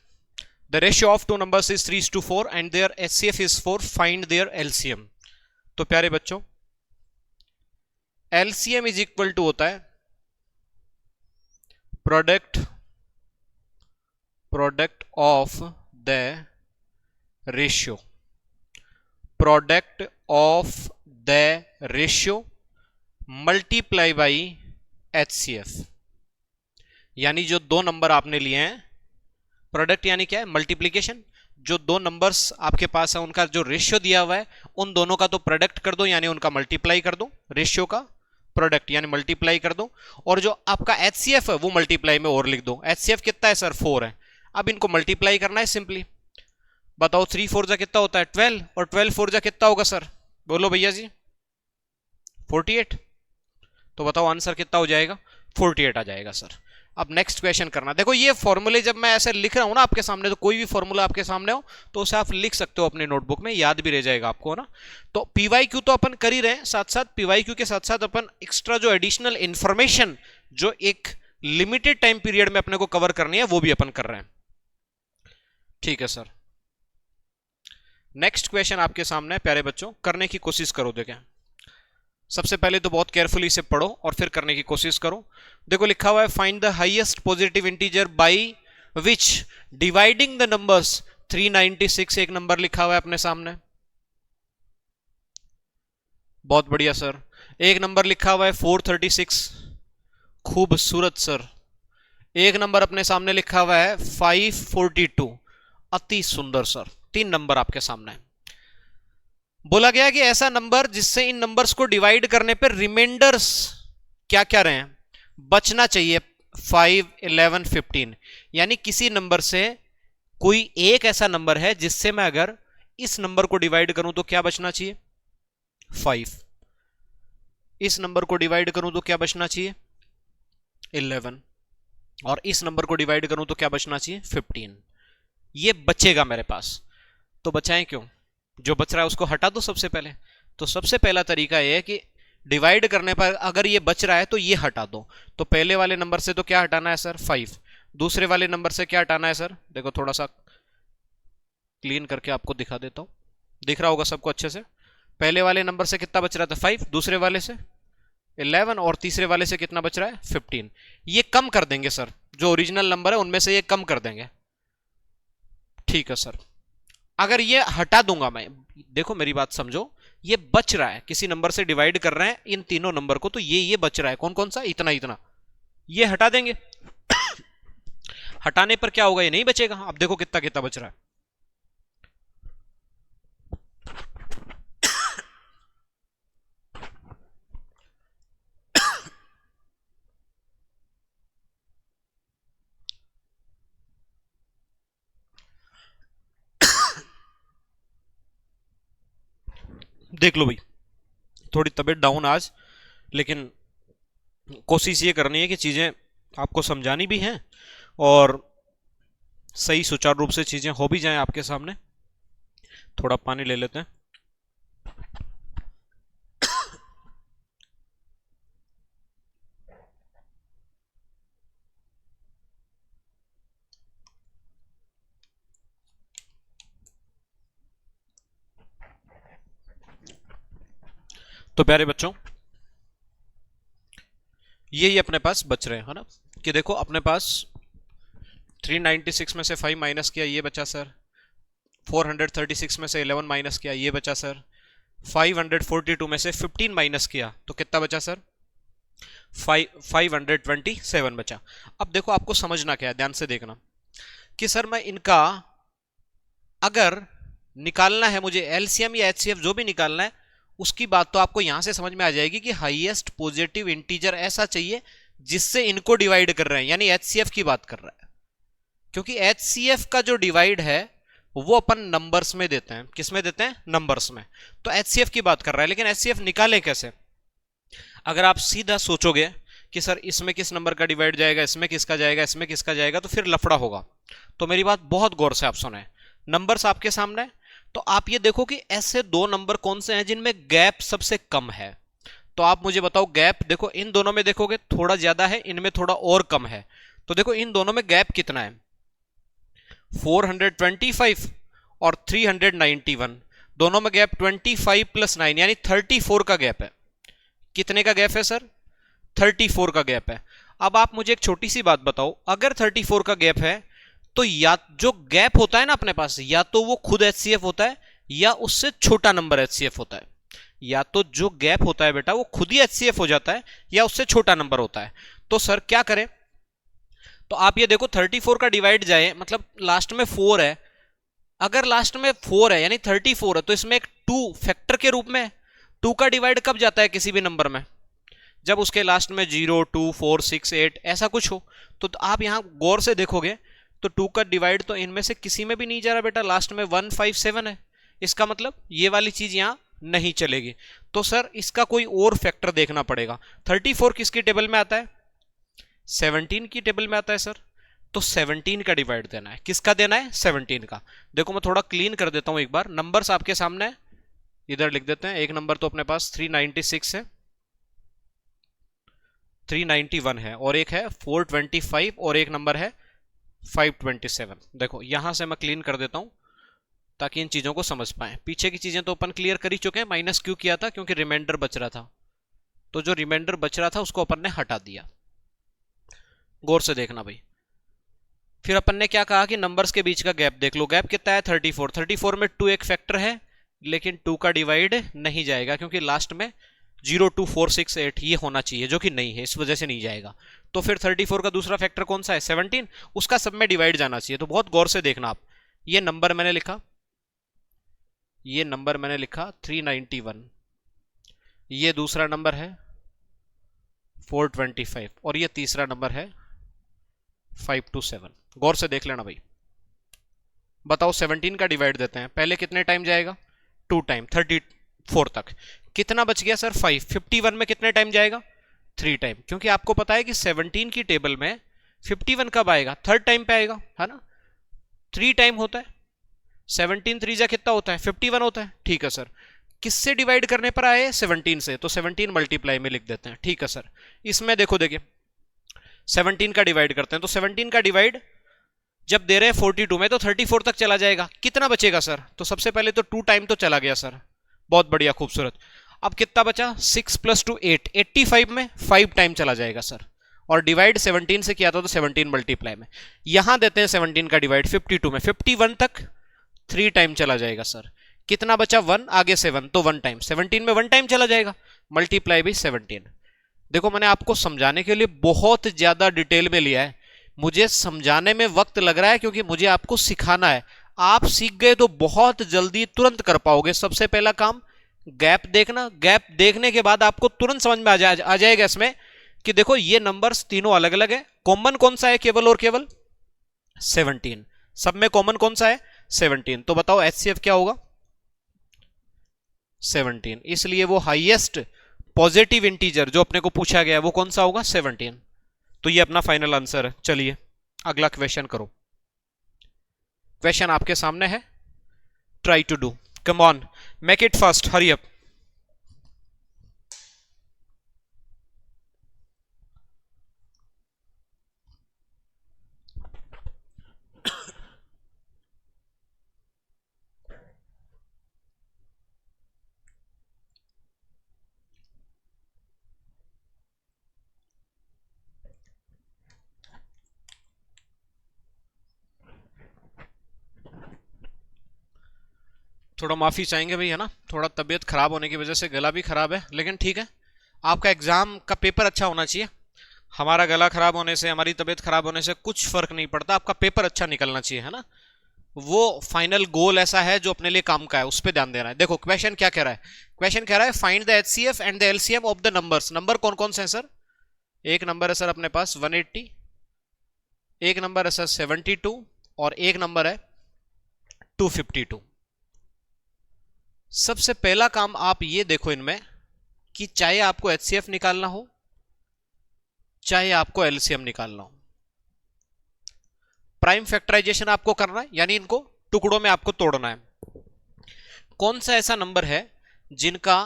The ratio of two numbers is 3:4 and their HCF is 4. Find their LCM. तो प्यारे बच्चों, LCM इज इक्वल टू होता है product of the ratio, product of the ratio multiply by HCF। यानी जो दो नंबर आपने लिए हैं, प्रोडक्ट यानी क्या है? मल्टीप्लीकेशन। जो दो नंबर्स आपके पास है उनका जो रेशियो दिया हुआ है, उन दोनों का तो प्रोडक्ट कर दो, यानी उनका मल्टीप्लाई कर दो। रेशियो का प्रोडक्ट यानी मल्टीप्लाई कर दो, और जो आपका एचसीएफ है वो मल्टीप्लाई में और लिख दो। एचसीएफ कितना है सर? 4 है। अब इनको मल्टीप्लाई करना है सिंपली। बताओ 3 4 जा कितना होता है? 12, और 12 4 जा कितना होगा सर? बोलो भैया जी। 48। तो बताओ आंसर कितना हो जाएगा? 48 आ जाएगा सर। अब नेक्स्ट क्वेश्चन करना। देखो ये फॉर्मूले जब मैं ऐसे लिख रहा हूं ना आपके सामने, तो कोई भी फॉर्मूला आपके सामने हो तो उसे आप लिख सकते हो अपने नोटबुक में, याद भी रह जाएगा आपको ना। तो पीवाईक्यू तो अपन कर ही रहे हैं, साथ साथ पीवाईक्यू के साथ साथ अपन एक्स्ट्रा जो एडिशनल इंफॉर्मेशन जो एक लिमिटेड टाइम पीरियड में अपने को कवर करनी है वो भी अपन कर रहे हैं। ठीक है सर। नेक्स्ट क्वेश्चन आपके सामने प्यारे बच्चों, करने की कोशिश करो। देखें सबसे पहले तो बहुत केयरफुली इसे पढ़ो और फिर करने की कोशिश करो। देखो लिखा हुआ है find the highest positive integer by which dividing the numbers 396। एक नंबर लिखा हुआ है अपने सामने। बहुत बढ़िया सर। एक नंबर लिखा हुआ है 436। खूबसूरत सर। एक नंबर अपने सामने लिखा हुआ है 542। अति सुंदर सर। 3 नंबर आपके सामने है। बोला गया कि ऐसा नंबर जिससे इन नंबर्स को डिवाइड करने पर रिमाइंडर्स क्या क्या रहे हैं? बचना चाहिए 5, 11, 15। यानी किसी नंबर से कोई एक ऐसा नंबर है जिससे मैं अगर इस नंबर को डिवाइड करूं तो क्या बचना चाहिए? 5। इस नंबर को डिवाइड करूं तो क्या बचना चाहिए? 11। और इस नंबर को डिवाइड करूं तो क्या बचना चाहिए? 15। ये बचेगा मेरे पास। तो बचाएं क्यों? जो बच रहा है उसको हटा दो सबसे पहले। तो सबसे पहला तरीका यह है कि डिवाइड करने पर अगर ये बच रहा है तो ये हटा दो। तो पहले वाले नंबर से तो क्या हटाना है सर? 5। दूसरे वाले नंबर से क्या हटाना है सर? देखो थोड़ा सा क्लीन करके आपको दिखा देता हूं, दिख रहा होगा सबको अच्छे से। पहले वाले नंबर से कितना बच रहा था? 5। दूसरे वाले से 11, और तीसरे वाले से कितना बच रहा है? 15। ये कम कर देंगे सर, जो ओरिजिनल नंबर है उनमें से ये कम कर देंगे। ठीक है सर। अगर ये हटा दूंगा मैं, देखो मेरी बात समझो, ये बच रहा है, किसी नंबर से डिवाइड कर रहे हैं इन तीनों नंबर को, तो ये बच रहा है। कौन कौन सा? इतना इतना। ये हटा देंगे। हटाने पर क्या होगा? ये नहीं बचेगा। अब देखो कितना कितना बच रहा है। देख लो भाई, थोड़ी तबीयत डाउन आज, लेकिन कोशिश ये करनी है कि चीज़ें आपको समझानी भी हैं और सही सुचारू रूप से चीज़ें हो भी जाएं आपके सामने। थोड़ा पानी ले लेते हैं। तो प्यारे बच्चों, यही अपने पास बच रहे हैं, है ना, कि देखो अपने पास 396 में से 5 माइनस किया, ये बचा सर। 436 में से 11 माइनस किया, ये बचा सर। 542 में से 15 माइनस किया तो कितना बचा सर? 527 बचा। अब देखो आपको समझना क्या है, ध्यान से देखना कि सर मैं इनका अगर निकालना है मुझे एलसीएम या एचसीएफ जो भी निकालना है, उसकी बात तो आपको यहां से समझ में आ जाएगी कि हाईएस्ट पॉजिटिव इंटीजर ऐसा चाहिए जिससे इनको डिवाइड कर रहे हैं, यानी एचसीएफ की बात कर रहा है। क्योंकि एचसीएफ का जो डिवाइड है वो अपन नंबर्स में देते हैं। किस में देते हैं? नंबर्स में। तो एचसीएफ की बात कर रहा है, लेकिन एचसीएफ निकाले कैसे? अगर आप सीधा सोचोगे कि सर इसमें किस नंबर का डिवाइड जाएगा, इसमें किसका जाएगा, इसमें किसका जाएगा, तो फिर लफड़ा होगा। तो मेरी बात बहुत गौर से आप सुने। नंबर्स आपके सामने है, तो आप ये देखो कि ऐसे दो नंबर कौन से हैं जिनमें गैप सबसे कम है। तो आप मुझे बताओ गैप, देखो इन दोनों में देखोगे थोड़ा ज्यादा है, इनमें थोड़ा और कम है। तो देखो इन दोनों में गैप कितना है? 425 और 391, दोनों में गैप 25 प्लस 9 यानी 34 का गैप है। कितने का गैप है सर? 34 का गैप है। अब आप मुझे एक छोटी सी बात बताओ, अगर 34 का गैप है तो या जो गैप होता है ना अपने पास, या तो वो खुद एचसीएफ होता है या उससे छोटा नंबर एचसीएफ होता है। या तो जो गैप होता है बेटा वो खुद ही एचसीएफ हो जाता है या उससे छोटा नंबर होता है। तो सर क्या करें? तो आप ये देखो 34 का डिवाइड जाए, मतलब लास्ट में 4 है। अगर लास्ट में 4 है यानी 34 है तो इसमें एक 2 फैक्टर के रूप में 2 का डिवाइड कब जाता है किसी भी नंबर में? जब उसके लास्ट में 0, 2, 4, 6, 8 ऐसा कुछ हो। तो आप यहां गौर से देखोगे तो 2 का डिवाइड तो इनमें से किसी में भी नहीं जा रहा बेटा, लास्ट में 157 है। इसका मतलब ये वाली चीज यहां नहीं चलेगी। तो सर इसका कोई और फैक्टर देखना पड़ेगा। 34 किसकी टेबल में आता है? 17 की टेबल में आता है सर। तो 17 का डिवाइड देना है। किसका देना है? 17 का। देखो मैं थोड़ा क्लीन कर देता हूं एक बार, नंबर्स आपके सामने है, इधर लिख देते हैं। एक नंबर तो अपने पास 396 है, 391 है, और एक है 425 और एक नंबर है 527। देखो यहां से मैं क्लीन कर देता हूं ताकि इन चीजों को समझ पाए। पीछे की चीजें तो अपन क्लियर कर ही चुके हैं। माइनस क्यों किया था? क्योंकि रिमाइंडर बच रहा था, तो जो रिमाइंडर बच रहा था उसको अपन ने हटा दिया। गौर से देखना भाई। फिर अपन ने क्या कहा कि नंबर्स के बीच का गैप देख लो। गैप कितना है? 34। 34 में 2 एक फैक्टर है, लेकिन 2 का डिवाइड नहीं जाएगा क्योंकि लास्ट में 0, 2, 4, 6, 8 ये होना चाहिए, जो कि नहीं है, इस वजह से नहीं जाएगा। तो फिर 34 का दूसरा फैक्टर कौन सा है? 17, उसका सब में डिवाइड जाना चाहिए। तो बहुत गौर से देखना आप। ये नंबर मैंने लिखा, ये नंबर मैंने लिखा 391, ये दूसरा नंबर है 425 और ये तीसरा नंबर है 527। गौर से देख लेना भाई। बताओ 17 का डिवाइड देते हैं, पहले कितने टाइम जाएगा? 2 टाइम, 34 तक। कितना बच गया सर? 5। 51 में कितने टाइम जाएगा? 3 टाइम। क्योंकि आपको पता है कि 17 की टेबल में 51 कब आएगा? थर्ड टाइम पे आएगा, है ना। 3 टाइम होता है। 17 3 कितना होता है? 51 होता है। ठीक है सर। किससे डिवाइड करने पर आए? 17 से, तो 17 मल्टीप्लाई में लिख देते हैं। ठीक है सर। इसमें देखो, देखिए 17 का डिवाइड करते हैं, तो 17 का डिवाइड जब दे रहे हैं 42 में तो 34 तक चला जाएगा। कितना बचेगा सर? तो सबसे पहले तो 2 टाइम तो चला गया सर, बहुत बढ़िया, खूबसूरत। अब कितना बचा? 6 + 2 8, 85 में 5 टाइम चला जाएगा सर। और डिवाइड 17 से किया था तो 17 मल्टीप्लाई में। यहां देते हैं 17 का डिवाइड 52 में, 51 तक 3 टाइम चला जाएगा सर। कितना बचा? 1, आगे 7 तो 1 टाइम। 17 में 1 टाइम चला जाएगा, मल्टीप्लाई भी 17। देखो मैंने आपको समझाने के लिए बहुत ज्यादा डिटेल में लिया है। मुझे समझाने में वक्त लग रहा है क्योंकि मुझे आपको सिखाना है। आप सीख गए तो बहुत जल्दी तुरंत कर पाओगे। सबसे पहला काम गैप देखना। गैप देखने के बाद आपको तुरंत समझ में आ जाएगा इसमें कि देखो ये नंबर्स तीनों अलग अलग है। कॉमन कौन सा है? केवल और केवल 17। सब में कॉमन कौन सा है? 17। तो बताओ एचसीएफ क्या होगा? 17। इसलिए वो हाईएस्ट पॉजिटिव इंटीजर जो अपने को पूछा गया है वो कौन सा होगा? 17। तो ये अपना फाइनल आंसर है। चलिए अगला क्वेश्चन करो। क्वेश्चन आपके सामने है, try to do, come on, make it fast, hurry up. थोड़ा माफी चाहेंगे भाई, है ना, थोड़ा तबीयत खराब होने की वजह से गला भी खराब है, लेकिन ठीक है, आपका एग्जाम का पेपर अच्छा होना चाहिए। हमारा गला खराब होने से, हमारी तबीयत खराब होने से कुछ फर्क नहीं पड़ता, आपका पेपर अच्छा निकलना चाहिए, है ना। वो फाइनल गोल ऐसा है जो अपने लिए काम का है, उस पर ध्यान देना है। देखो क्वेश्चन क्या कह रहा है, क्वेश्चन कह रहा है find the HCF and the LCM of the numbers. Number कौन कौन से हैं सर? एक नंबर है सर अपने पास 180, एक नंबर है सर 72, और एक नंबर है 252। सबसे पहला काम आप ये देखो इनमें कि चाहे आपको एचसीएफ निकालना हो, चाहे आपको एलसीएम निकालना हो, प्राइम फैक्टराइजेशन आपको करना है, यानी इनको टुकड़ों में आपको तोड़ना है। कौन सा ऐसा नंबर है जिनका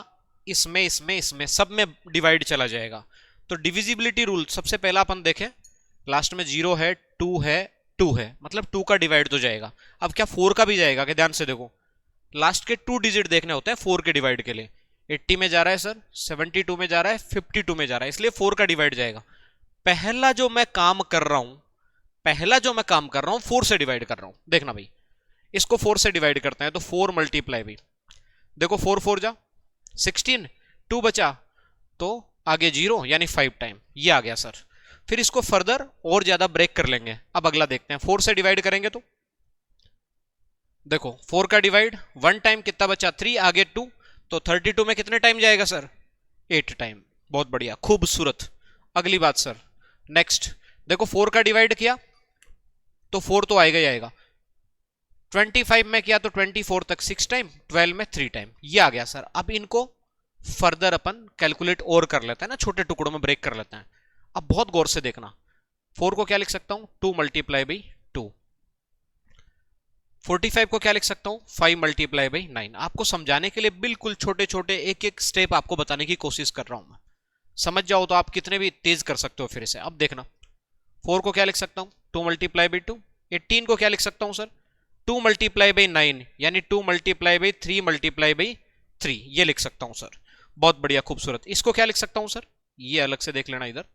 इसमें इसमें इसमें सब में डिवाइड चला जाएगा? तो डिविजिबिलिटी रूल सबसे पहला अपन देखें, लास्ट में 0 है, 2 है, 2 है, मतलब 2 का डिवाइड तो जाएगा। अब क्या 4 का भी जाएगा? कि ध्यान से देखो, लास्ट के 2 डिजिट देखने होते हैं 4 के डिवाइड के लिए। 80 में जा रहा है सर, 72 में जा रहा है, 52 में जा रहा है, इसलिए 4 का डिवाइड जाएगा। पहला जो मैं काम कर रहा हूं, 4 से डिवाइड कर रहा हूं। देखना भाई, इसको 4 से डिवाइड करते हैं तो 4 मल्टीप्लाई भाई, देखो 4 4 जा 16, 2 बचा तो आगे 0 यानी 5 टाइम, ये आ गया सर। फिर इसको फर्दर और ज्यादा ब्रेक कर लेंगे। अब अगला देखते हैं, 4 से डिवाइड करेंगे तो देखो 4 का डिवाइड 1 टाइम, कितना बचा 3, आगे 2, तो 32 में कितने टाइम जाएगा सर? 8 टाइम। बहुत बढ़िया, खूबसूरत। अगली बात सर, नेक्स्ट देखो 4 का डिवाइड किया तो 4 तो आएगा ही आएगा, 25 में किया तो 24 तक 6 टाइम, 12 में 3 टाइम, ये आ गया सर। अब इनको फर्दर अपन कैलकुलेट और कर लेते हैं ना, छोटे टुकड़ों में ब्रेक कर लेते हैं। अब बहुत गौर से देखना, 4 को क्या लिख सकता हूं? 2 मल्टीप्लाई बाई 2। 45 को क्या लिख सकता हूं? 5 मल्टीप्लाई बाई 9। आपको समझाने के लिए बिल्कुल छोटे छोटे एक एक स्टेप आपको बताने की कोशिश कर रहा हूं मैं। समझ जाओ तो आप कितने भी तेज कर सकते हो फिर से। अब देखना, 4 को क्या लिख सकता हूं? 2 मल्टीप्लाई बाई 2। 18 को क्या लिख सकता हूं सर? 2 मल्टीप्लाई बाई 9, यानी 2 मल्टीप्लाई बाई 3 मल्टीप्लाई बाई 3, ये लिख सकता हूं सर। बहुत बढ़िया, खूबसूरत। इसको क्या लिख सकता हूं सर? ये अलग से देख लेना इधर,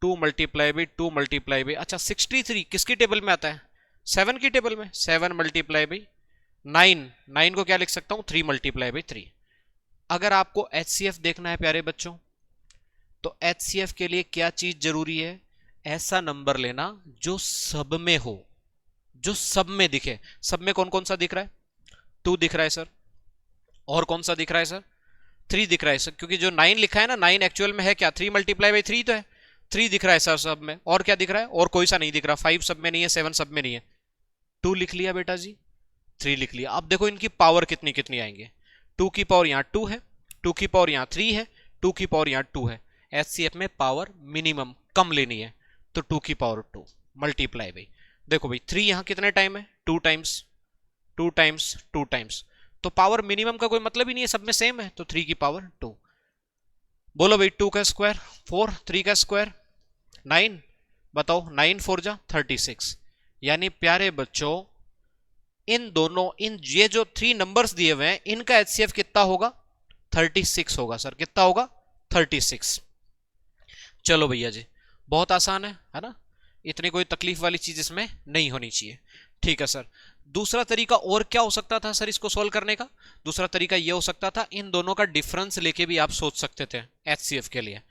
2 मल्टीप्लाई बाई 2 मल्टीप्लाई बाई, अच्छा 63 किसकी टेबल में आता है? 7 की टेबल में। 7 मल्टीप्लाई बाई 9, 9 को क्या लिख सकता हूं? 3 मल्टीप्लाई बाई 3। अगर आपको एचसीएफ देखना है प्यारे बच्चों, तो एचसीएफ के लिए क्या चीज जरूरी है? ऐसा नंबर लेना जो सब में हो, जो सब में दिखे। सब में कौन कौन सा दिख रहा है? 2 दिख रहा है सर, और कौन सा दिख रहा है सर? 3 दिख रहा है सर, क्योंकि जो 9 लिखा है ना, 9 एक्चुअल में है क्या? 3 मल्टीप्लाई बाई 3 तो है, 3 दिख रहा है सर सब में। और क्या दिख रहा है? और कोई सा नहीं दिख रहा। 5 सब में नहीं है, 7 सब में नहीं है। 2 लिख लिया बेटा जी, 3 लिख लिया। अब देखो इनकी पावर कितनी कितनी आएंगे। 2 की पावर यहां 2 है, 2 की पावर यहां 3 है, 2 की पावर यहां 2 है। एचसीएफ में पावर मिनिमम कम लेनी है, तो 2 की पावर 2 मल्टीप्लाई बाई, देखो भाई 3 यहां कितने टाइम है? 2 टाइम्स, 2 टाइम्स, 2 टाइम्स, तो पावर मिनिमम का कोई मतलब ही नहीं है, सब में सेम है, तो 3 की पावर 2। बोलो भाई 2 का स्क्वायर 4, 3 का स्क्वायर 9, बताओ 9 4 जा 36। यानी प्यारे बच्चों, इन दोनों, इन ये जो 3 नंबर्स दिए हुए हैं, इनका एचसीएफ कितना होगा? 36 होगा सर। कितना होगा? 36। चलो भैया जी, बहुत आसान है ना, इतनी कोई तकलीफ वाली चीज इसमें नहीं होनी चाहिए। ठीक है सर। दूसरा तरीका और क्या हो सकता था सर इसको सॉल्व करने का? दूसरा तरीका यह हो सकता था, इन दोनों का डिफरेंस लेके भी आप सोच सकते थे एचसीएफ के लिए,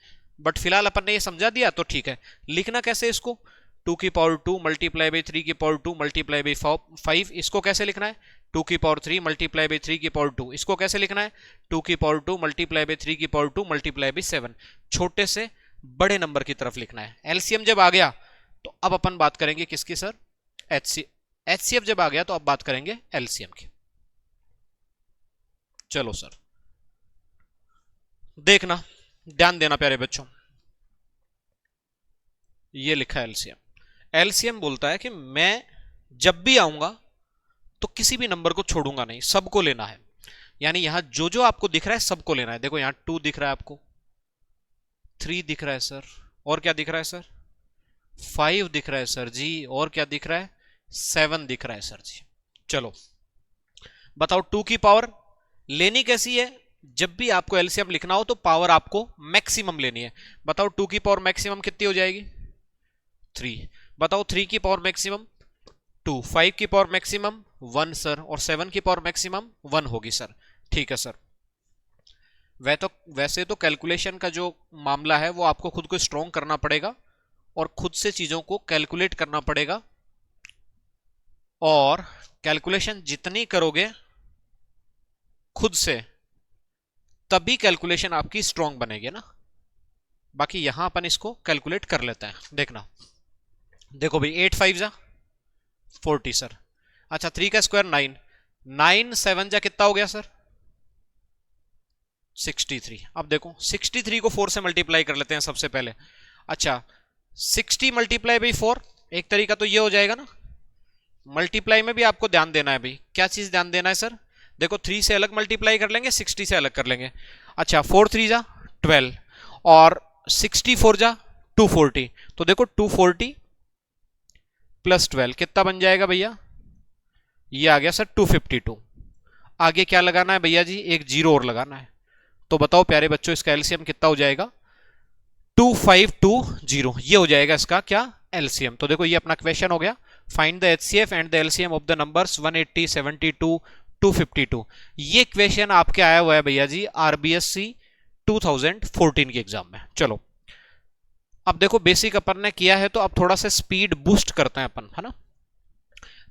बट फिलहाल अपन ने ये समझा दिया तो ठीक है। लिखना कैसे इसको? 2 की पावर 2 मल्टीप्लाई बाई 3 की पावर 2 मल्टीप्लाई बाई 5, इसको कैसे लिखना है? 2 की पावर 3 मल्टीप्लाई बाई 3 की पावर 2, इसको कैसे लिखना है? 2 की पावर 2 मल्टीप्लाई बाई 3 की पावर 2 मल्टीप्लाई बाई 7। छोटे से बड़े नंबर की तरफ लिखना है। एलसीएम जब आ गया तो अब अपन बात करेंगे किसकी सर? एचसीएफ जब आ गया तो अब बात करेंगे एलसीएम की। चलो सर, देखना, ध्यान देना प्यारे बच्चों, ये लिखा है एलसीएम। एलसीएम बोलता है कि मैं जब भी आऊंगा तो किसी भी नंबर को छोड़ूंगा नहीं, सबको लेना है। यानी यहां जो जो आपको दिख रहा है सबको लेना है। देखो यहां 2 दिख रहा है आपको, 3 दिख रहा है सर, और क्या दिख रहा है सर, 5 दिख रहा है सर जी, और क्या दिख रहा है, 7 दिख रहा है सर जी। चलो बताओ 2 की पावर लेनी कैसी है, जब भी आपको एलसीएम लिखना हो तो पावर आपको मैक्सिमम लेनी है। बताओ 2 की पावर मैक्सिमम कितनी हो जाएगी, 3। बताओ 3 की पावर मैक्सिमम 2, 5 की पावर मैक्सिमम 1 सर, और 7 की पावर मैक्सिमम 1 होगी सर। ठीक है सर। वैसे तो कैलकुलेशन का जो मामला है वो आपको खुद को स्ट्रॉन्ग करना पड़ेगा और खुद से चीजों को कैलकुलेट करना पड़ेगा, और कैलकुलेशन जितनी करोगे खुद से तभी कैलकुलेशन आपकी स्ट्रॉन्ग बनेगी ना। बाकी यहां अपन इसको कैलकुलेट कर लेते हैं, देखना। देखो भाई 8 5 जा 40 सर। अच्छा 3 का स्क्वायर 9, 9 7 जा कितना हो गया सर, 63। अब देखो 63 को 4 से मल्टीप्लाई कर लेते हैं सबसे पहले। अच्छा 60 मल्टीप्लाई बाई 4, एक तरीका तो ये हो जाएगा ना। मल्टीप्लाई में भी आपको ध्यान देना है भाई, क्या चीज ध्यान देना है सर, देखो 3 से अलग मल्टीप्लाई कर लेंगे, 60 से अलग कर लेंगे। अच्छा 4 3 जा 12, और 64 जा 240, तो देखो 240 प्लस 12 कितना बन जाएगा भैया, ये आ गया सर 252। आगे क्या लगाना है भैया जी, एक जीरो और लगाना है। तो बताओ प्यारे बच्चों इसका एलसीएम कितना हो जाएगा, 2520, ये हो जाएगा इसका क्या, एलसीएम। तो देखो ये अपना क्वेश्चन हो गया, find the HCF and the LCM of the numbers 180 72 252। ये क्वेश्चन आपके आया हुआ है भैया जी आरबीएससी 2014 के एग्जाम में। चलो अब देखो बेसिक अपन ने किया है, तो अब थोड़ा सा स्पीड बूस्ट करते हैं अपन, है ना।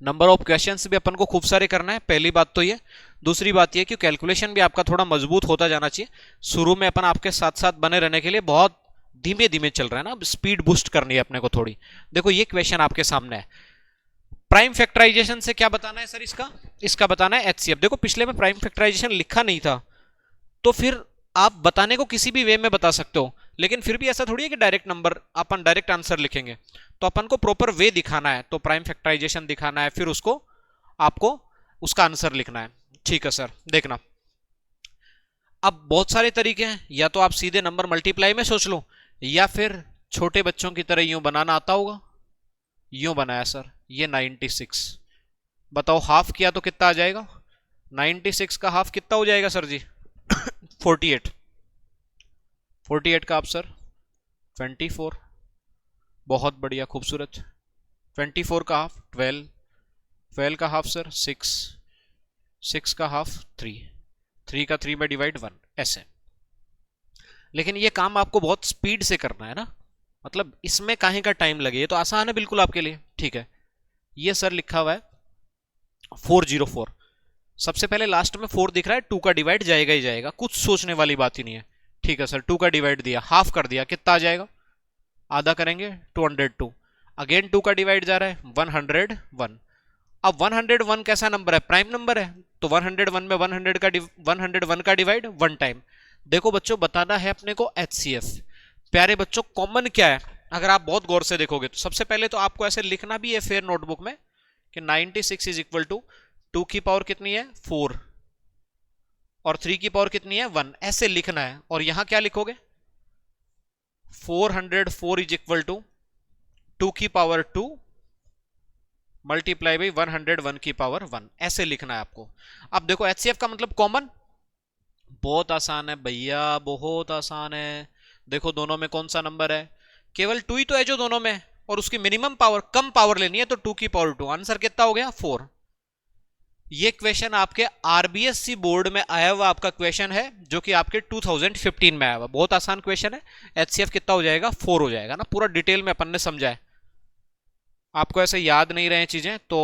नंबर ऑफ क्वेश्चंस भी अपन को खूब सारे करना है, पहली बात तो ये। दूसरी बात ये कि कैलकुलेशन भी आपका थोड़ा मजबूत होता जाना चाहिए। शुरू में अपन आपके साथ साथ बने रहने के लिए बहुत धीमे धीमे चल रहा है ना, स्पीड बूस्ट करनी है अपने को थोड़ी। देखो ये क्वेश्चन आपके सामने है, प्राइम फैक्टराइजेशन से क्या बताना है सर, इसका बताना है एचसीएफ। देखो पिछले में प्राइम फैक्टराइजेशन लिखा नहीं था, तो फिर आप बताने को किसी भी वे में बता सकते हो, लेकिन फिर भी ऐसा थोड़ी है कि डायरेक्ट नंबर अपन डायरेक्ट आंसर लिखेंगे। तो अपन को प्रॉपर वे दिखाना है, तो प्राइम फैक्टराइजेशन दिखाना है, फिर उसको आपको उसका आंसर लिखना है। ठीक है सर, देखना अब बहुत सारे तरीके हैं, या तो आप सीधे नंबर मल्टीप्लाई में सोच लो, या फिर छोटे बच्चों की तरह यूं बनाना आता होगा। यूं बनाया सर, ये 96, बताओ हाफ किया तो कितना आ जाएगा, 96 का हाफ कितना हो जाएगा सर जी 48, 48 का आप सर 24, बहुत बढ़िया खूबसूरत। 24 का हाफ 12, 12 का हाफ सर 6, 6 का हाफ 3, 3 का 3 में डिवाइड 1, ऐसे। लेकिन ये काम आपको बहुत स्पीड से करना है ना, मतलब इसमें काहे का टाइम लगे, ये तो आसान है बिल्कुल आपके लिए। ठीक है, ये सर लिखा हुआ है 404, सबसे पहले लास्ट में 4 दिख रहा है, 2 का डिवाइड जाएगा ही जाएगा, कुछ सोचने वाली बात ही नहीं है। ठीक है सर, 2 का डिवाइड दिया, हाफ कर दिया, कितना आ जाएगा, आधा करेंगे 202, अगेन 2 का डिवाइड जा रहा है 101। अब 101 कैसा नंबर है, प्राइम नंबर है, तो 101 में 101 का डिवाइड 1 टाइम। देखो बच्चों बताना है अपने को एचसीएफ। प्यारे बच्चों कॉमन क्या है, अगर आप बहुत गौर से देखोगे तो सबसे पहले तो आपको ऐसे लिखना भी है फेयर नोटबुक में कि 96 इज इक्वल टू 2 की पावर कितनी है 4, और 3 की पावर कितनी है 1, ऐसे लिखना है। और यहां क्या लिखोगे, 404 इज इक्वल टू 2 की पावर 2 मल्टीप्लाई बाई 101 की पावर 1, ऐसे लिखना है आपको। अब देखो एचसीएफ का मतलब कॉमन, बहुत आसान है भैया, बहुत आसान है। देखो दोनों में कौन सा नंबर है, केवल 2 ही तो है जो दोनों में, और उसकी मिनिमम पावर कम पावर लेनी है, तो 2 की पावर 2, आंसर कितना हो गया 4। ये क्वेश्चन आपके आरबीएससी बोर्ड में आया हुआ आपका क्वेश्चन है, जो कि आपके 2015 में आया हुआ, बहुत आसान क्वेश्चन है। एचसीएफ कितना हो जाएगा 4 हो जाएगा ना, पूरा डिटेल में अपन ने समझा है। आपको ऐसे याद नहीं रहे चीजें तो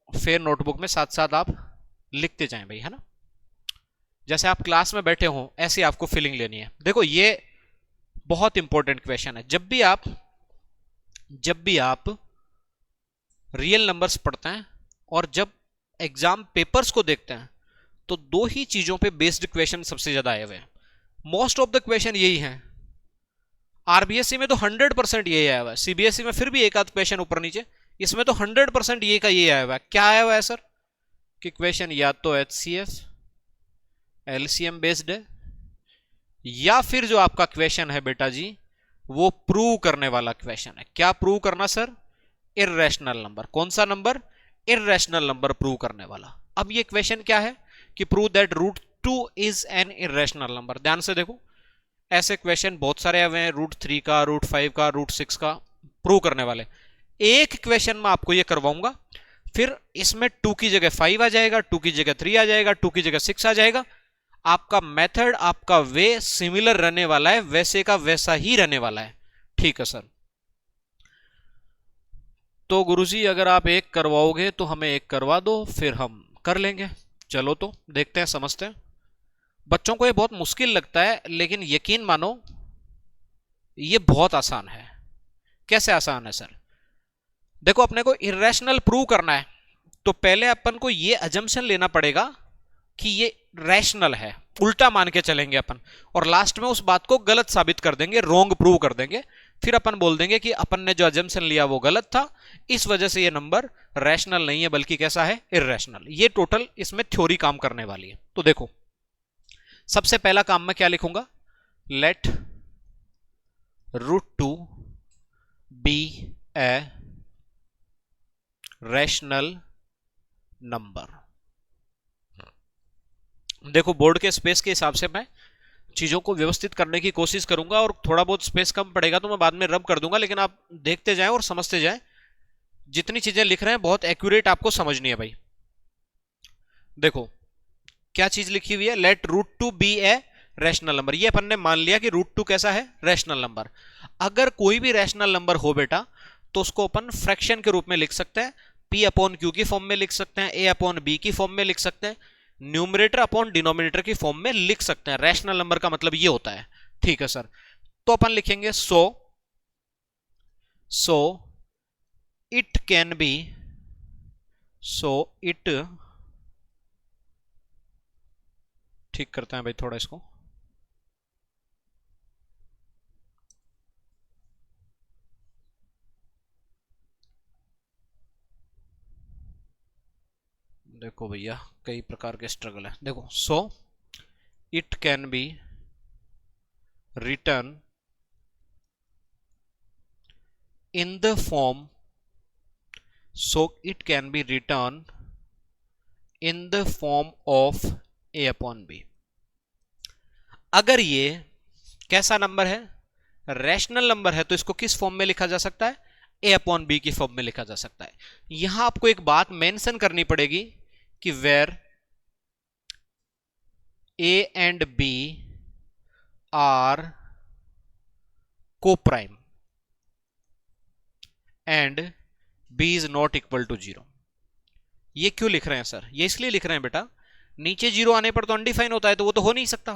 फिर नोटबुक में साथ साथ आप लिखते जाएं भाई, है ना, जैसे आप क्लास में बैठे हो ऐसे आपको फीलिंग लेनी है। देखो ये बहुत इंपॉर्टेंट क्वेश्चन है, जब भी आप रियल नंबर्स पढ़ते हैं और जब एग्जाम पेपर्स को देखते हैं, तो 2 ही चीजों पे बेस्ड क्वेश्चन सबसे ज्यादा आए हुए हैं। मोस्ट ऑफ द क्वेश्चन यही है। आरबीएससी में तो 100% यही आया हुआ है, सीबीएसई में फिर भी एक आध क्वेश्चन ऊपर नीचे, इसमें तो 100% ये का ये आया हुआ है। क्या आया हुआ है सर कि क्वेश्चन या तो एचसीएफ एलसीएम बेस्ड है, या फिर जो आपका क्वेश्चन है बेटा जी वो प्रूव करने वाला क्वेश्चन है। क्या प्रूव करना सर? Irrational number. कौन सा नंबर? इर्रेशनल नंबर प्रूव करने वाला। अब ये क्वेश्चन क्या है कि prove that root 2 is an irrational number. ध्यान से देखो, ऐसे क्वेश्चन बहुत सारे आए हुए हैं, रूट 3 का, रूट 5 का, रूट 6 का प्रूव करने वाले। एक क्वेश्चन में आपको ये करवाऊंगा, फिर इसमें 2 की जगह 5 आ जाएगा, 2 की जगह 3 आ जाएगा, 2 की जगह 6 आ जाएगा। आपका मेथड, आपका वे सिमिलर रहने वाला है, वैसे का वैसा ही रहने वाला है। ठीक है सर। तो गुरुजी अगर आप एक करवाओगे तो हमें एक करवा दो, फिर हम कर लेंगे। चलो तो देखते हैं, समझते हैं। बच्चों को ये बहुत मुश्किल लगता है, लेकिन यकीन मानो ये बहुत आसान है। कैसे आसान है सर? देखो, अपने को इरेशनल प्रूव करना है तो पहले अपन को ये अजम्पशन लेना पड़ेगा कि ये रैशनल है, उल्टा मान के चलेंगे अपन, और लास्ट में उस बात को गलत साबित कर देंगे, रॉन्ग प्रूव कर देंगे। फिर अपन बोल देंगे कि अपन ने जो अजम्पशन लिया वो गलत था, इस वजह से ये नंबर रैशनल नहीं है बल्कि कैसा है? इरेशनल। ये टोटल इसमें थ्योरी काम करने वाली है। तो देखो, सबसे पहला काम मैं क्या लिखूंगा? Let √2 be a rational number. देखो, बोर्ड के स्पेस के हिसाब से मैं चीजों को व्यवस्थित करने की कोशिश करूंगा, और थोड़ा बहुत स्पेस कम पड़ेगा तो मैं बाद में रब कर दूंगा, लेकिन आप देखते जाएं और समझते जाएं। जितनी चीजें लिख रहे हैं बहुत एक्यूरेट आपको समझनी है भाई। देखो क्या चीज लिखी हुई है? Let √2 be a rational number. ये अपन ने मान लिया कि √2 कैसा है? Rational number. अगर कोई भी रैशनल नंबर हो बेटा तो उसको अपन फ्रैक्शन के रूप में लिख सकते हैं, P/Q की फॉर्म में लिख सकते हैं, A/B की फॉर्म में लिख सकते हैं, न्यूमरेटर अपॉन डिनोमिनेटर की फॉर्म में लिख सकते हैं। रैशनल नंबर का मतलब ये होता है। ठीक है सर। तो अपन लिखेंगे so it can be, it, ठीक करते हैं भाई थोड़ा इसको, देखो भैया कई प्रकार के स्ट्रगल है। देखो, so it can be return in the form, so it can be written in the form of A/B। अगर ये कैसा नंबर है? रैशनल नंबर है, तो इसको किस फॉर्म में लिखा जा सकता है? A/B की फॉर्म में लिखा जा सकता है। यहां आपको एक बात मेंशन करनी पड़ेगी कि where A and B are coprime and B is not equal to 0। ये क्यों लिख रहे हैं सर? ये इसलिए लिख रहे हैं बेटा, नीचे 0 आने पर तो अनडिफाइन होता है, तो वो तो हो नहीं सकता।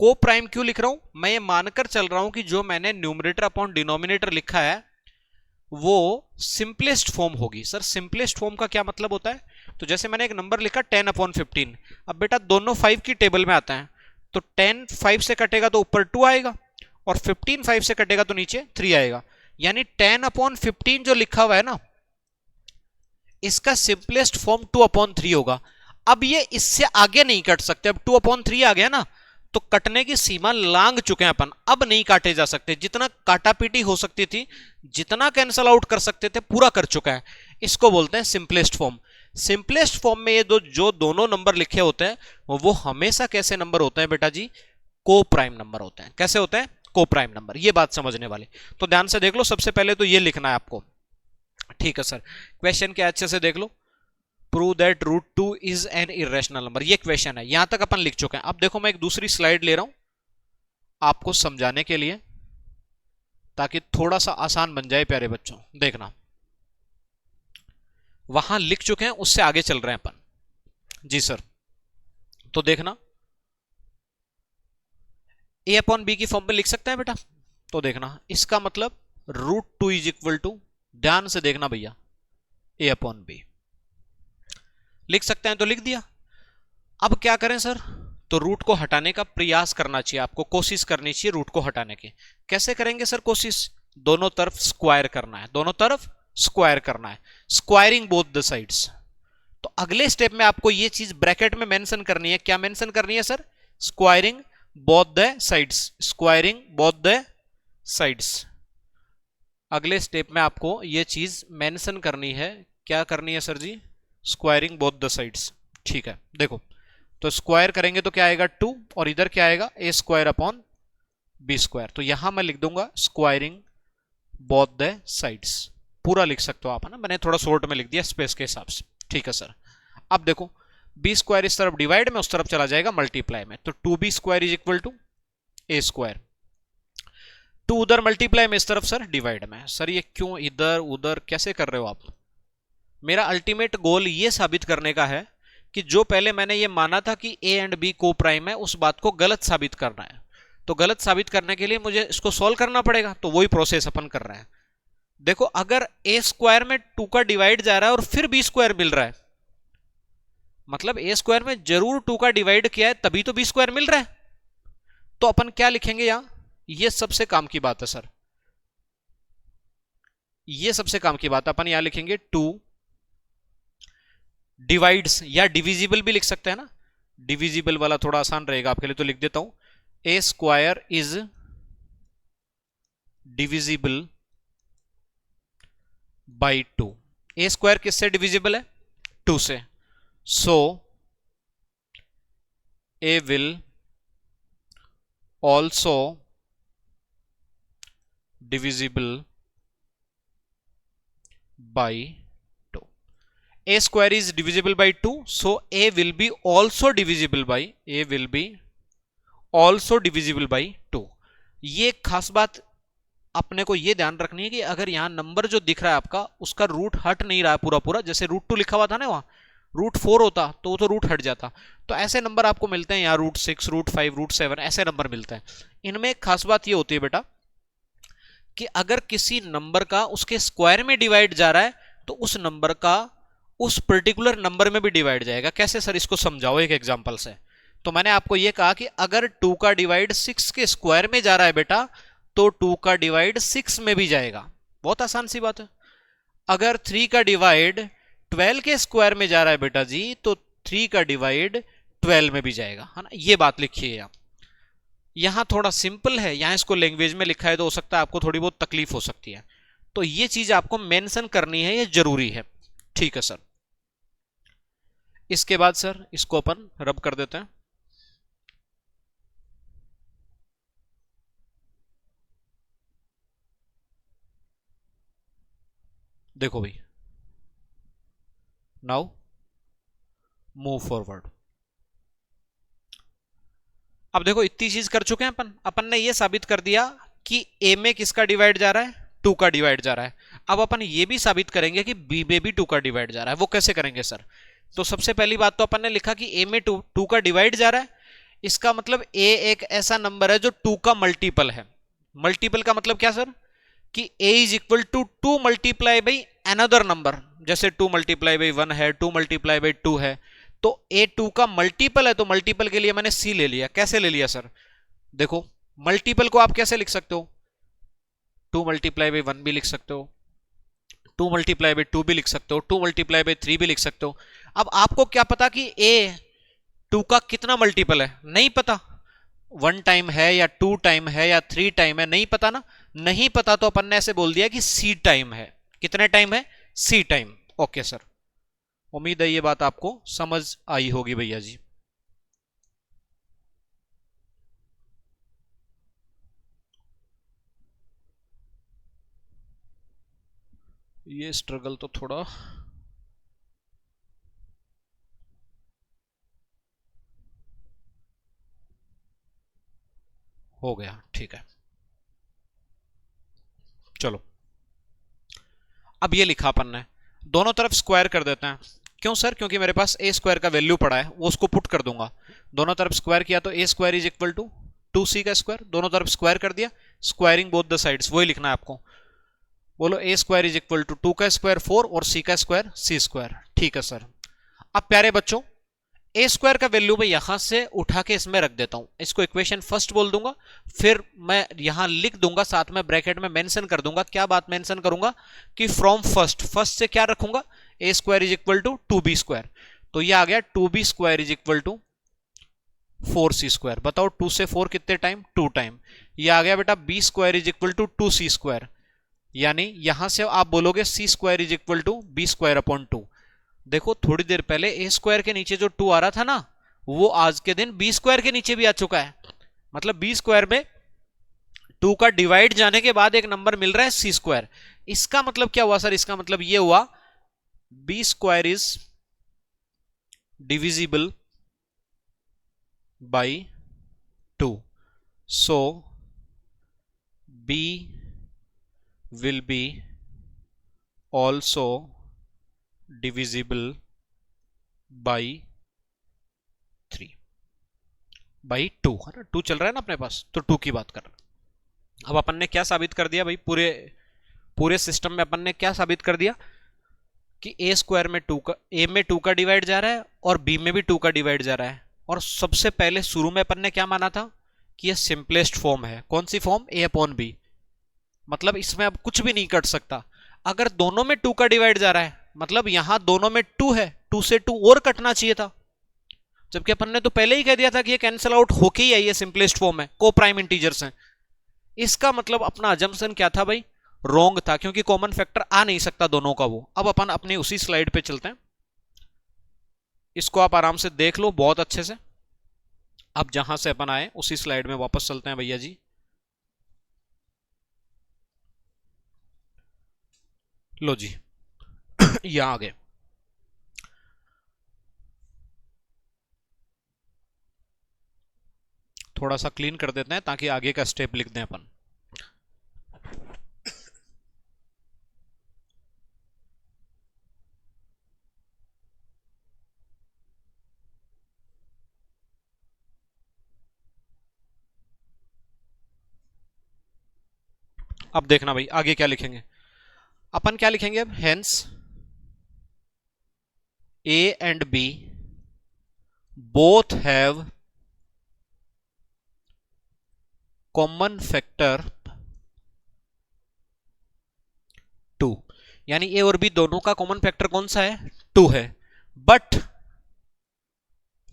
को प्राइम क्यों लिख रहा हूं? मैं ये मानकर चल रहा हूं कि जो मैंने न्यूमरेटर अपॉन डिनोमिनेटर लिखा है वो सिंपलेस्ट फॉर्म होगी। सर सिंपलेस्ट फॉर्म का क्या मतलब होता है? तो जैसे मैंने एक नंबर लिखा 10/15, अब बेटा दोनों 5 की टेबल में आता है, तो 10 5 से कटेगा तो ऊपर 2 आएगा, और 15 5 से कटेगा तो नीचे 3 आएगा। यानी 10/15 जो लिखा हुआ है ना, इसका सिंपलेस्ट फॉर्म 2/3 होगा। अब ये इससे आगे नहीं कट सकते। अब 2/3 आ गया ना, तो कटने की सीमा लांग चुके हैं अपन, अब नहीं काटे जा सकते। जितना काटापीटी हो सकती थी, जितना कैंसल आउट कर सकते थे, पूरा कर चुका है। इसको बोलते हैं सिंपलेस्ट फॉर्म। सिंपलेस्ट फॉर्म में ये जो दोनों नंबर लिखे होते हैं वो हमेशा कैसे नंबर होते हैं बेटा जी? को प्राइम नंबर होते हैं। कैसे होते हैं? को प्राइम नंबर। ये बात समझने वाले तो ध्यान से देख लो। सबसे पहले तो ये लिखना है आपको। ठीक है सर। क्वेश्चन क्या अच्छे से देख लो। Prove that √2 is an irrational number, ये क्वेश्चन है। यहां तक अपन लिख चुके हैं। अब देखो, मैं एक दूसरी स्लाइड ले रहा हूं आपको समझाने के लिए, ताकि थोड़ा सा आसान बन जाए प्यारे बच्चों। देखना, वहां लिख चुके हैं, उससे आगे चल रहे हैं अपन। जी सर। तो देखना, A/B की फॉर्म में लिख सकते हैं बेटा। तो देखना, इसका मतलब √2 इज इक्वल टू, ध्यान से देखना भैया, A/B लिख सकते हैं, तो लिख दिया। अब क्या करें सर? तो रूट को हटाने का प्रयास करना चाहिए आपको, कोशिश करनी चाहिए रूट को हटाने की। कैसे करेंगे सर कोशिश? दोनों तरफ स्क्वायर करना है, दोनों तरफ स्क्वायर करना है, स्क्वायरिंग बोथ द साइड्स। तो अगले स्टेप में आपको ये चीज ब्रैकेट में मेंशन करनी है। क्या मेंशन करनी है sir? Squaring both the sides, squaring both the sides. अगले स्टेप में आपको ये चीज मेंशन करनी है। क्या करनी है sir ji? Squaring both the sides. ठीक है, देखो तो स्क्वायर करेंगे तो क्या आएगा 2, और इधर क्या आएगा ए स्क्वायर अपॉन बी स्क्वायर। तो यहां मैं लिख दूंगा स्क्वायरिंग बोथ द साइड्स। पूरा लिख सकते हो आप, है ना, मैंने थोड़ा शॉर्ट में लिख दिया स्पेस के हिसाब से। ठीक है सर। अब देखो बी स्क्वायर इस तरफ डिवाइड में, उस तरफ चला जाएगा मल्टीप्लाई में, तो 2b square is equal to a square. 2 उधर मल्टीप्लाई में, इस तरफ सर डिवाइड में। सर ये क्यों इधर उधर कैसे कर रहे हो आप? मेरा अल्टीमेट गोल ये साबित करने का है कि जो पहले मैंने ये माना था कि ए एंड बी को प्राइम है, उस बात को गलत साबित करना है। तो गलत साबित करने के लिए मुझे इसको सॉल्व करना पड़ेगा, तो वही प्रोसेस अपन कर रहे हैं। देखो अगर ए स्क्वायर में 2 का डिवाइड जा रहा है और फिर बी स्क्वायर मिल रहा है, मतलब ए स्क्वायर में जरूर 2 का डिवाइड किया है तभी तो बी स्क्वायर मिल रहा है। तो अपन क्या लिखेंगे यहां? ये सबसे काम की बात है सर, ये सबसे काम की बात है। अपन यहां लिखेंगे 2 डिवाइड्स, या डिविजिबल भी लिख सकते हैं ना, डिविजिबल वाला थोड़ा आसान रहेगा आपके लिए, तो लिख देता हूं a square is divisible by 2। A square किससे डिविजिबल है? 2 से। So a will also divisible by 2। a square is divisible by 2, so a will be also divisible by, a will be also divisible by 2। ये खास बात अपने को ये ध्यान रखनी है कि अगर यहां नंबर जो दिख रहा है आपका, उसका रूट हट नहीं रहा है पूरा पूरा, जैसे √2 लिखा हुआ था ना, वहां √4 होता तो वो तो रूट हट जाता। तो ऐसे नंबर आपको मिलते हैं यहाँ √6, √5, √7 ऐसे नंबर मिलते हैं। इनमें एक खास बात ये होती है बेटा कि अगर किसी नंबर का उसके स्क्वायर में डिवाइड जा रहा है, तो उस नंबर का उस पर्टिकुलर नंबर में भी डिवाइड जाएगा। कैसे सर? इसको समझाओ एक एग्जांपल से। तो मैंने आपको यह कहा कि अगर 2 का डिवाइड 6 के स्क्वायर में जा रहा है बेटा, तो 2 का डिवाइड 6 में भी जाएगा। बहुत आसान सी बात है। अगर 3 का डिवाइड 12 के स्क्वायर में जा रहा है बेटा जी, तो 3 का डिवाइड 12 में भी जाएगा, है ना। ये बात लिखिए यहां। यहां थोड़ा सिंपल है, यहां इसको लैंग्वेज में लिखा है तो हो सकता है आपको थोड़ी बहुत तकलीफ हो सकती है। तो ये चीज आपको मेंशन करनी है, ये जरूरी है। ठीक है सर। इसके बाद सर इसको अपन रब कर देते हैं। देखो भाई, नाउ मूव फॉरवर्ड। अब देखो इतनी चीज कर चुके हैं अपन ने ये साबित कर दिया कि ए में किसका डिवाइड जा रहा है? 2 का डिवाइड जा रहा है। अब अपन ये भी साबित करेंगे कि बी में भी 2 का डिवाइड जा रहा है। वो कैसे करेंगे सर? तो सबसे पहली बात तो अपन ने लिखा कि ए में 2 का डिवाइड जा रहा है, इसका मतलब ए एक ऐसा नंबर है जो 2 का मल्टीपल है। मल्टीपल का मतलब क्या सर? कि a is equal to 2 multiply by another number. जैसे 2 मल्टीप्लाई बाई 1 है, 2 मल्टीप्लाई बाई 2 है, तो a 2 का मल्टीपल है, तो मल्टीपल के लिए मैंने c ले लिया। कैसे ले लिया सर? देखो मल्टीपल को आप कैसे लिख सकते हो? 2 मल्टीप्लाई बाई 1 भी लिख सकते हो, 2 मल्टीप्लाई बाई 2 भी लिख सकते हो, 2 मल्टीप्लाई बाई 3 भी लिख सकते हो। अब आपको क्या पता कि a 2 का कितना मल्टीपल है? नहीं पता। 1 टाइम है या 2 टाइम है या 3 टाइम है, नहीं पता ना। नहीं पता तो अपन ने ऐसे बोल दिया कि c टाइम है। कितने टाइम है? c time. ओके सर, उम्मीद है ये बात आपको समझ आई होगी भैया जी। ये स्ट्रगल तो थोड़ा हो गया। ठीक है, चलो अब ये लिखा अपन ने, दोनों तरफ स्क्वायर कर देते हैं। क्यों सर? क्योंकि मेरे पास ए स्क्वायर का वैल्यू पड़ा है, वो उसको पुट कर दूंगा। दोनों तरफ स्क्वायर किया तो a square is equal to 2c का स्क्वायर। दोनों तरफ स्क्वायर कर दिया, स्क्वायरिंग बोथ द साइड्स, वही लिखना है आपको। बोलो ए स्क्वायर इज इक्वल टू 2 का स्क्वायर 4 और c का स्क्वायर c स्क्वायर। ठीक है सर। अब प्यारे बच्चों, ए स्क्वायर का वैल्यू मैं यहां से उठा के इसमें रख देता हूं, इसको इक्वेशन फर्स्ट बोल दूंगा, फिर मैं यहां लिख दूंगा, साथ में ब्रैकेट में मेंशन कर दूंगा। क्या बात मेंशन करूंगा कि फ्रॉम फर्स्ट, फर्स्ट से क्या रखूंगा, a square is equal to 2b square, तो ये आ गया 2b square is equal to 4c square. बताओ 2 से 4 कितने टाइम, 2 टाइम। ये आ गया बेटा b square is equal to 2c square, यानी यहां से आप बोलोगे c square is equal to b square upon 2। देखो थोड़ी देर पहले ए स्क्वायर के नीचे जो 2 आ रहा था ना, वो आज के दिन बी स्क्वायर के नीचे भी आ चुका है। मतलब बी स्क्वायर में 2 का डिवाइड जाने के बाद एक नंबर मिल रहा है सी स्क्वायर। इसका मतलब क्या हुआ सर, इसका मतलब ये हुआ b square is divisible by 2, so b will be also divisible by 3 by 2, है ना, 2 चल रहा है ना अपने पास, तो 2 की बात कर रहा है। अब अपन ने क्या साबित कर दिया भाई, पूरे पूरे सिस्टम में अपन ने क्या साबित कर दिया कि ए स्क्वायर में 2 का, ए में 2 का डिवाइड जा रहा है और बी में भी 2 का डिवाइड जा रहा है। और सबसे पहले शुरू में अपन ने क्या माना था कि यह सिंपलेस्ट फॉर्म है। कौन सी फॉर्म, ए अपॉन बी, मतलब इसमें अब कुछ भी नहीं कट सकता। अगर दोनों में 2 का डिवाइड जा रहा है, मतलब यहां दोनों में 2 है, 2 से 2 और कटना चाहिए था, जबकि अपन ने तो पहले ही कह दिया था कि ये कैंसिल आउट होके ही आई है, सिंपलेस्ट फॉर्म है, को प्राइम इंटीजर्स हैं। इसका मतलब अपना अजम्पशन क्या था भाई, रॉन्ग था, क्योंकि कॉमन फैक्टर आ नहीं सकता दोनों का वो। अब अपन अपने उसी स्लाइड पे चलते हैं, इसको आप आराम से देख लो बहुत अच्छे से। अब जहां से अपन आए उसी स्लाइड में वापस चलते हैं भैया जी। लो जी यहां आ गए। थोड़ा सा क्लीन कर देते हैं ताकि आगे का स्टेप लिख दें अपन। अब देखना भाई आगे क्या लिखेंगे, अपन क्या लिखेंगे अब, hence a and b both have common factor 2, यानी ए और बी दोनों का कॉमन फैक्टर कौन सा है, 2 है। बट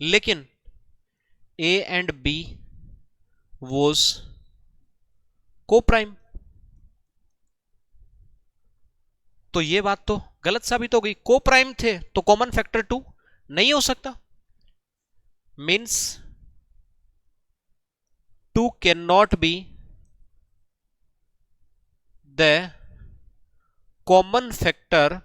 लेकिन ए एंड बी वॉज को प्राइम, तो ये बात तो गलत साबित हो गई। को प्राइम थे तो कॉमन फैक्टर 2 नहीं हो सकता, means 2 can not be the common factor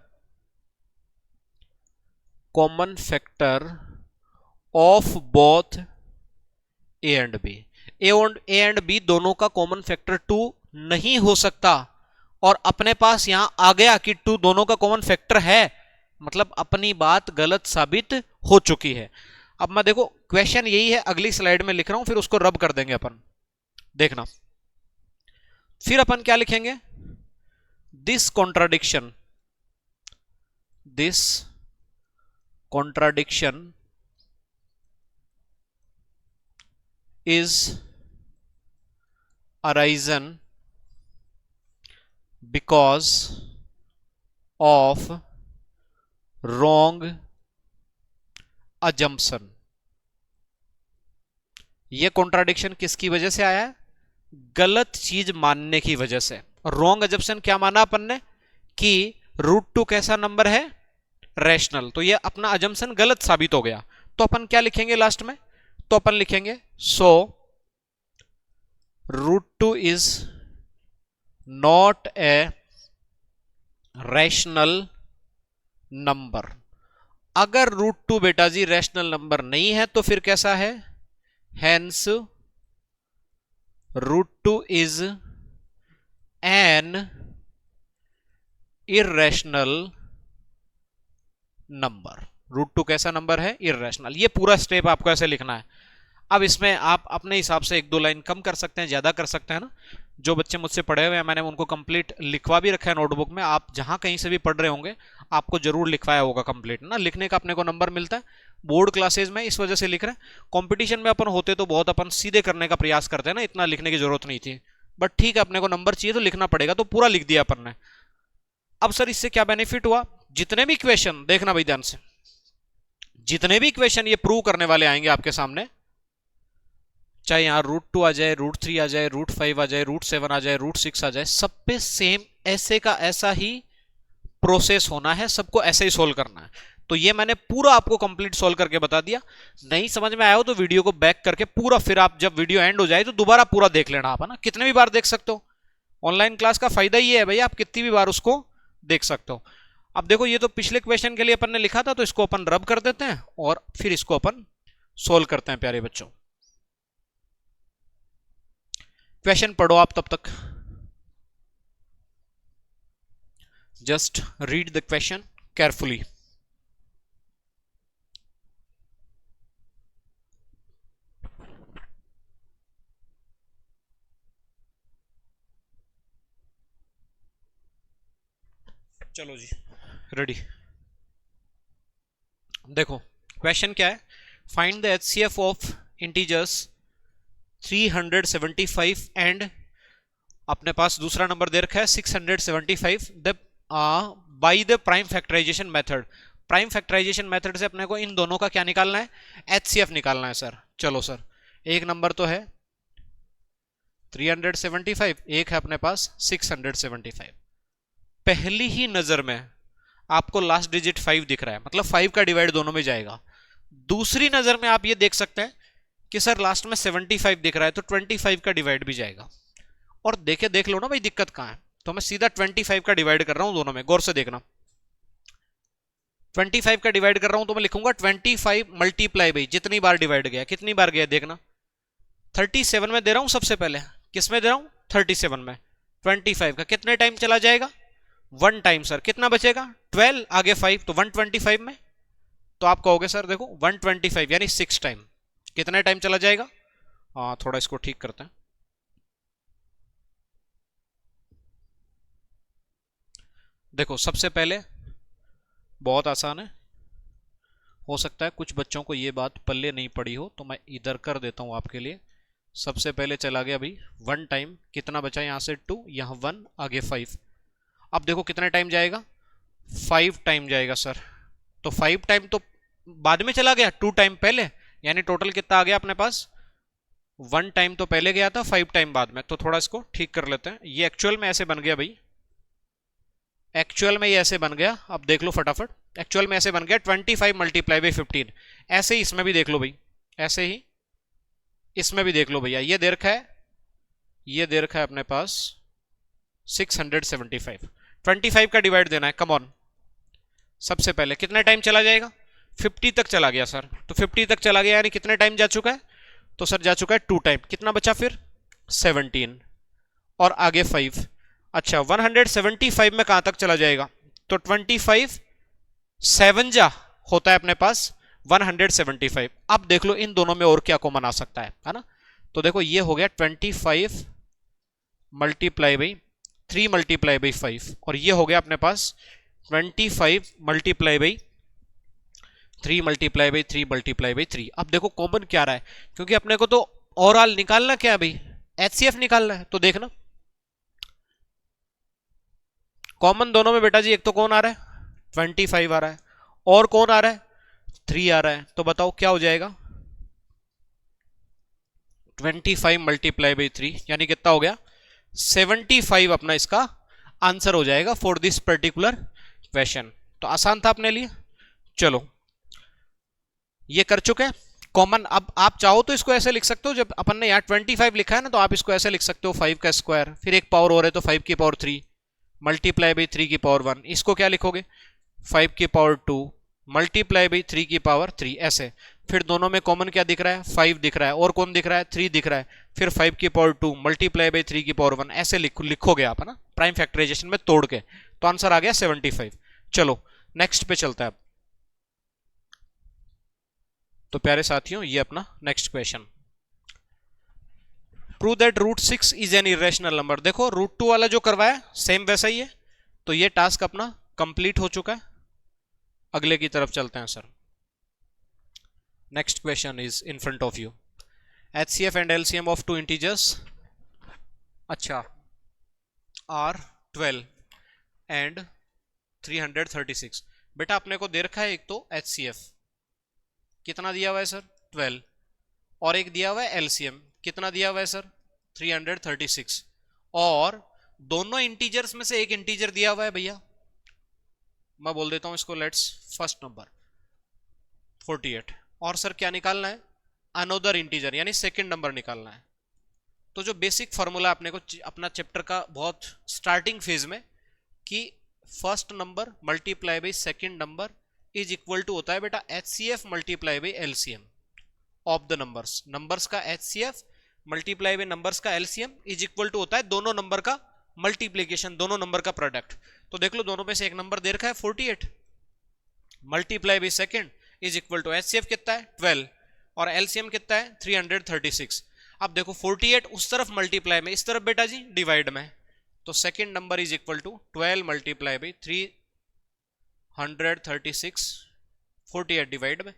of both a and b. A and b दोनों का कॉमन फैक्टर 2 नहीं हो सकता। और अपने पास यहां आ गया कि 2 दोनों का कॉमन फैक्टर है, मतलब अपनी बात गलत साबित हो चुकी है। अब मैं देखो क्वेश्चन यही है, अगली स्लाइड में लिख रहा हूं, फिर उसको रब कर देंगे अपन, देखना। फिर अपन क्या लिखेंगे, this contradiction is arisen because of wrong assumption। यह कॉन्ट्राडिक्शन किसकी वजह से आया है, गलत चीज मानने की वजह से। रॉन्ग assumption क्या माना अपन ने कि √2 कैसा नंबर है, रैशनल, तो यह अपना assumption गलत साबित हो गया। तो अपन क्या लिखेंगे लास्ट में, तो अपन लिखेंगे सो √2 is not a rational number. अगर √2 बेटा जी रैशनल नंबर नहीं है तो फिर कैसा है, hence √2 is N irrational number. √2 कैसा नंबर है, इररेशनल। ये पूरा स्टेप आपको ऐसे लिखना है। अब इसमें आप अपने हिसाब से एक दो लाइन कम कर सकते हैं, ज्यादा कर सकते हैं ना। जो बच्चे मुझसे पढ़े हुए हैं मैंने उनको कंप्लीट लिखवा भी रखा है नोटबुक में। आप जहां कहीं से भी पढ़ रहे होंगे आपको जरूर लिखवाया होगा कंप्लीट ना, लिखने का अपने को नंबर मिलता है बोर्ड क्लासेज में, इस वजह से लिख रहे हैं। कंपटीशन में अपन होते तो बहुत अपन सीधे करने का प्रयास करते हैं ना, इतना लिखने की जरूरत नहीं थी, बट ठीक है अपने को नंबर चाहिए तो लिखना पड़ेगा, तो पूरा लिख दिया अपन ने। अब सर इससे क्या बेनिफिट हुआ, जितने भी क्वेश्चन देखना भाई ध्यान से, जितने भी क्वेश्चन ये प्रूव करने वाले आएंगे आपके सामने, चाहे यहां √2 आ जाए, √3 आ जाए, √5 आ जाए, √7 आ जाए, √6 आ जाए, सब पे सेम ऐसे का ऐसा ही प्रोसेस होना है, सबको ऐसे ही सोल्व करना है। तो ये मैंने पूरा आपको कंप्लीट सोल्व करके बता दिया। नहीं समझ में आया हो तो वीडियो को बैक करके पूरा, फिर आप जब वीडियो एंड हो जाए तो दोबारा पूरा देख लेना आप, है ना, कितने भी बार देख सकते हो। ऑनलाइन क्लास का फायदा ये है भाई, आप कितनी भी बार उसको देख सकते हो। अब देखो ये तो पिछले क्वेश्चन के लिए अपन ने लिखा था, तो इसको अपन रब कर देते हैं और फिर इसको अपन सोल्व करते हैं प्यारे बच्चों। क्वेश्चन पढ़ो आप तब तक, just read the question carefully. चलो जी रेडी। देखो क्वेश्चन क्या है, find the HCF of integers 375 and अपने पास दूसरा नंबर दे रखा है 675 the by the prime factorisation method. Prime factorisation method से अपने को इन दोनों का क्या निकालना है, HCF निकालना है सर। चलो सर, एक नंबर तो है 375, एक है अपने पास 675। पहली ही नजर में आपको लास्ट डिजिट 5 दिख रहा है, मतलब 5 का डिवाइड दोनों में जाएगा। दूसरी नजर में आप ये देख सकते हैं कि सर लास्ट में 75 दिख रहा है, तो 25 का डिवाइड भी जाएगा। और देख लो ना भाई दिक्कत कहां है, तो मैं सीधा 25 का डिवाइड कर रहा हूं दोनों में, गौर से देखना। 25 का डिवाइड कर रहा हूं तो मैं लिखूंगा 25 मल्टीप्लाई भाई जितनी बार डिवाइड गया, कितनी बार गया देखना, 37 में दे रहा हूं सबसे पहले। किस में दे रहा हूं, 37 में। 25 का कितने टाइम चला जाएगा, 1 टाइम सर। कितना बचेगा, 12 आगे 5 तो 125 में। तो आप कहोगे सर देखो 125 यानी 6 टाइम, कितने टाइम चला जाएगा। हाँ थोड़ा इसको ठीक करते हैं। देखो सबसे पहले बहुत आसान है, हो सकता है कुछ बच्चों को ये बात पल्ले नहीं पड़ी हो, तो मैं इधर कर देता हूं आपके लिए। सबसे पहले चला गया भाई 1 टाइम, कितना बचा यहां से 2, यहां 1 आगे 5। अब देखो कितने टाइम जाएगा, 5 टाइम जाएगा सर। तो 5 टाइम तो बाद में चला गया, 2 टाइम पहले, यानी टोटल कितना आ गया अपने पास, 1 टाइम तो पहले गया था, 5 टाइम बाद में। तो थोड़ा इसको ठीक कर लेते हैं। ये एक्चुअल में ऐसे बन गया भाई, एक्चुअल में ये ऐसे बन गया। अब देख लो फटाफट, एक्चुअल में ऐसे बन गया 25 मल्टीप्लाई बाई 15। ऐसे ही इसमें भी देख लो भाई, ऐसे ही इसमें भी देख लो भैया, ये दे रखा है, ये दे रखा है अपने पास 675। 25 का डिवाइड देना है, कम ऑन। सबसे पहले कितना टाइम चला जाएगा, 50 तक चला गया सर। तो 50 तक चला गया यानी कितने टाइम जा चुका है, तो सर जा चुका है 2 टाइम। कितना बचा फिर, 17 और आगे 5। अच्छा 175 में कहां तक चला जाएगा, तो 25 7 जा होता है अपने पास 175। अब देख लो इन दोनों में और क्या कॉमन आ सकता है ना। तो देखो ये हो गया 25 मल्टीप्लाई बाई 3 मल्टीप्लाई बाई 5, और ये हो गया अपने पास 25 multiply by 3 multiply by 3 multiply by 3। अब देखो कॉमन क्या रहा है, क्योंकि अपने को तो ओवरऑल निकालना क्या है भाई, HCF निकालना है। तो देखना कॉमन दोनों में बेटा जी, एक तो कौन आ रहा है 25 आ रहा है, और कौन आ रहा है 3 आ रहा है। तो बताओ क्या हो जाएगा, 25 मल्टीप्लाई बाई 3 यानी कितना हो गया 75 अपना इसका आंसर हो जाएगा फॉर दिस पर्टिकुलर क्वेश्चन। तो आसान था अपने लिए। चलो ये कर चुके हैं कॉमन। अब आप चाहो तो इसको ऐसे लिख सकते हो, जब अपन ने यहाँ 25 लिखा है ना, तो आप इसको ऐसे लिख सकते हो 5 का स्क्वायर, फिर एक पावर और है तो 5 की पावर 3 मल्टीप्लाई बाई 3 की पावर 1। इसको क्या लिखोगे 5 की पावर 2 मल्टीप्लाई बाई 3 की पावर 3 ऐसे। फिर दोनों में कॉमन क्या दिख रहा है, 5 दिख रहा है, और कौन दिख रहा है 3 दिख रहा है। फिर 5 की पावर 2 मल्टीप्लाई बाई 3 की पावर 1 ऐसे लिखोगे आप, है ना, प्राइम फैक्टराइजेशन में तोड़ के। तो आंसर आ गया 75। चलो नेक्स्ट पे चलता है। तो प्यारे साथियों ये अपना next question, prove that root 6 is an irrational number. देखो रूट 2 वाला जो करवाया सेम वैसा ही है, तो ये टास्क अपना कंप्लीट हो चुका है। अगले की तरफ चलते हैं sir. Next question is in front of you. HCF and LCM of two integers, अच्छा, आर 12 एंड 336। बेटा अपने को दे रखा है एक तो HCF कितना दिया हुआ है सर 12, और एक दिया हुआ है LCM कितना दिया हुआ है सर 336, और दोनों इंटीजर्स में से एक इंटीजर दिया हुआ है भैया, मैं बोल देता हूं इसको लेट्स फर्स्ट नंबर 48, और सर क्या निकालना है अनदर इंटीजर यानी सेकंड नंबर निकालना है। तो जो बेसिक फॉर्मूला अपने को अपना चैप्टर का बहुत स्टार्टिंग फेज में कि first number multiply by second number is equal to होता है बेटा HCF multiply by LCM of the numbers. Numbers का HCF मल्टीप्लाई बाई नंबर्स का LCM इज इक्वल टू होता है दोनों नंबर का मल्टीप्लीकेशन, दोनों नंबर का प्रोडक्ट। तो देख लो दोनों में से एक नंबर दे रखा है 48 multiply by second is equal to HCF कितना है 12 और LCM कितना है 336। अब देखो 48 उस तरफ मल्टीप्लाई में, इस तरफ बेटा जी डिवाइड में, तो second number is equal to 12 multiply by 336, 48 divide में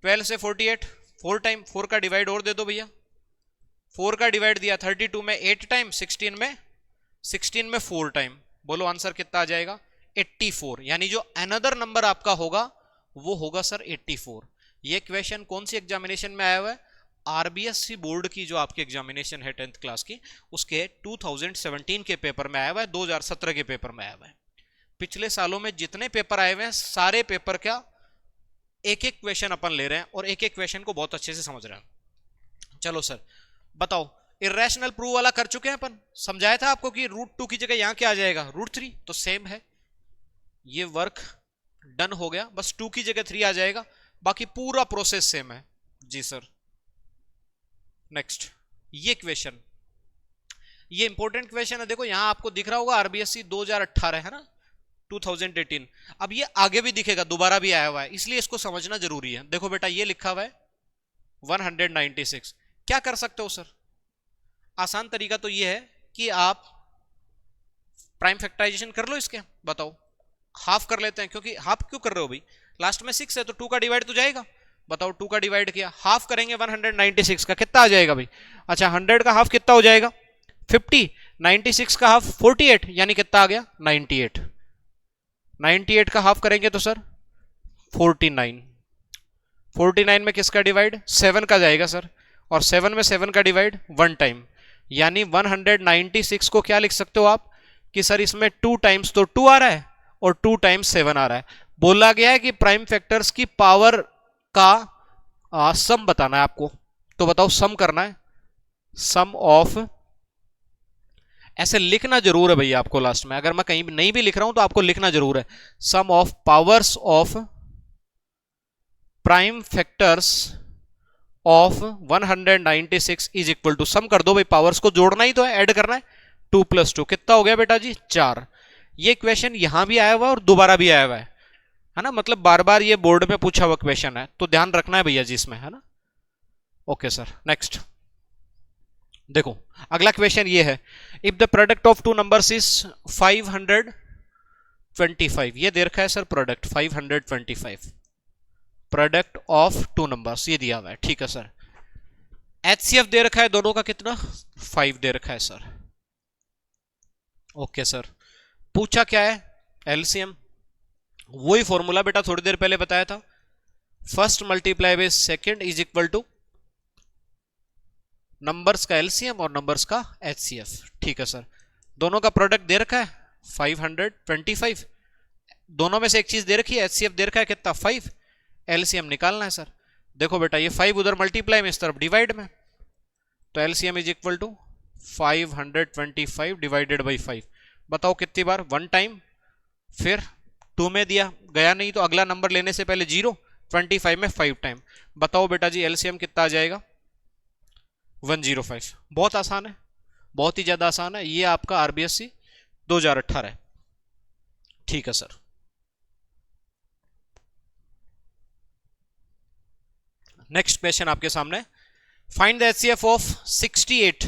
12 से 48 4 टाइम, 4 का डिवाइड और दे दो भैया, 4 का डिवाइड दिया 32 में 8 टाइम, 16 में 4 टाइम, बोलो आंसर कितना आ जाएगा 84। यानी जो अनदर नंबर आपका होगा वो होगा सर 84। ये क्वेश्चन कौन सी एग्जामिनेशन में आया हुआ है, आरबीएससी बोर्ड की जो आपकी एग्जामिनेशन है 10th क्लास की उसके 2017 के पेपर में आया हुआ है, 2017 के पेपर में आया हुआ है। पिछले सालों में जितने पेपर आए हुए हैं सारे पेपर का एक एक क्वेश्चन अपन ले रहे हैं और एक एक क्वेश्चन को बहुत अच्छे से समझ रहे हैं। चलो सर बताओ, इरेशनल प्रूव वाला कर चुके हैं अपन, समझाया था आपको कि रूट 2 की जगह यहां क्या आ जाएगा रूट 3, तो सेम है, ये वर्क डन हो गया, बस 2 की जगह 3 आ जाएगा, बाकी पूरा प्रोसेस सेम है जी सर। नेक्स्ट ये क्वेश्चन, ये इंपॉर्टेंट क्वेश्चन है, देखो यहां आपको दिख रहा होगा आरबीएससी 2018 है ना 2018। अब ये आगे भी दिखेगा, दोबारा भी आया हुआ है, इसलिए इसको समझना जरूरी है। देखो बेटा ये लिखा हुआ है 196, क्या कर सकते हो सर, आसान तरीका तो ये है कि आप प्राइम फैक्टराइजेशन कर लो इसके, बताओ हाफ कर लेते हैं, क्योंकि हाफ क्यों कर रहे हो भाई, लास्ट में 6 है तो 2 का डिवाइड तो जाएगा, बताओ 2 का डिवाइड किया, हाफ करेंगे 196 का कितना आ जाएगा भाई, अच्छा 100 का हाफ कितना हो जाएगा 50, 96 का हाफ 48 यानी कितना आ गया 98, 98 का हाफ करेंगे तो सर 49, 49 में किसका डिवाइड 7 का जाएगा सर, और 7 में 7 का डिवाइड 1 टाइम, यानी 196 को क्या लिख सकते हो आप कि सर इसमें 2 टाइम्स तो 2 आ रहा है और 2 टाइम्स 7 आ रहा है। बोला गया है कि प्राइम फैक्टर्स की पावर का सम बताना है आपको, तो बताओ सम करना है, सम ऑफ, ऐसे लिखना जरूर है भैया आपको लास्ट में, अगर मैं कहीं नहीं भी लिख रहा हूं तो आपको लिखना जरूर है, sum of powers of prime factors of 196 is equal to, sum कर दो भाई, पावर्स को जोड़ना ही तो है, ऐड करना है, 2 + 2 कितना हो गया बेटा जी 4। ये क्वेश्चन यहां भी आया हुआ है और दोबारा भी आया हुआ है ना, मतलब बार बार ये बोर्ड में पूछा हुआ क्वेश्चन है, तो ध्यान रखना है भैया जी इसमें, है ना। ओके सर नेक्स्ट देखो अगला क्वेश्चन ये है, if the product of two numbers is 525, ये दे रखा है sir product 525, product of two numbers ये दिया हुआ है, ठीक है सर। HCF दे रखा है दोनों का कितना 5 दे रखा है सर, ओके सर। पूछा क्या है LCM, वही फॉर्मूला बेटा थोड़ी देर पहले बताया था, first multiply by second is equal two numbers का LCM और नंबर्स का HCF, ठीक है सर। दोनों का प्रोडक्ट दे रखा है 525, दोनों में से एक चीज दे रखी है, HCF दे रखा है कितना 5, LCM निकालना है सर। देखो बेटा ये 5 उधर मल्टीप्लाई में, इस तरफ डिवाइड में, तो LCM is equal to 525 divided by 5, बताओ कितनी बार 1 टाइम, फिर 2 में दिया गया नहीं तो अगला नंबर लेने से पहले 0, 25 में 5 टाइम, बताओ बेटा जी LCM कितना आ जाएगा 105। बहुत आसान है, बहुत ही ज्यादा आसान है, ये आपका आरबीएससी 2018 है, ठीक है सर। नेक्स्ट क्वेश्चन आपके सामने, find the HCF of 68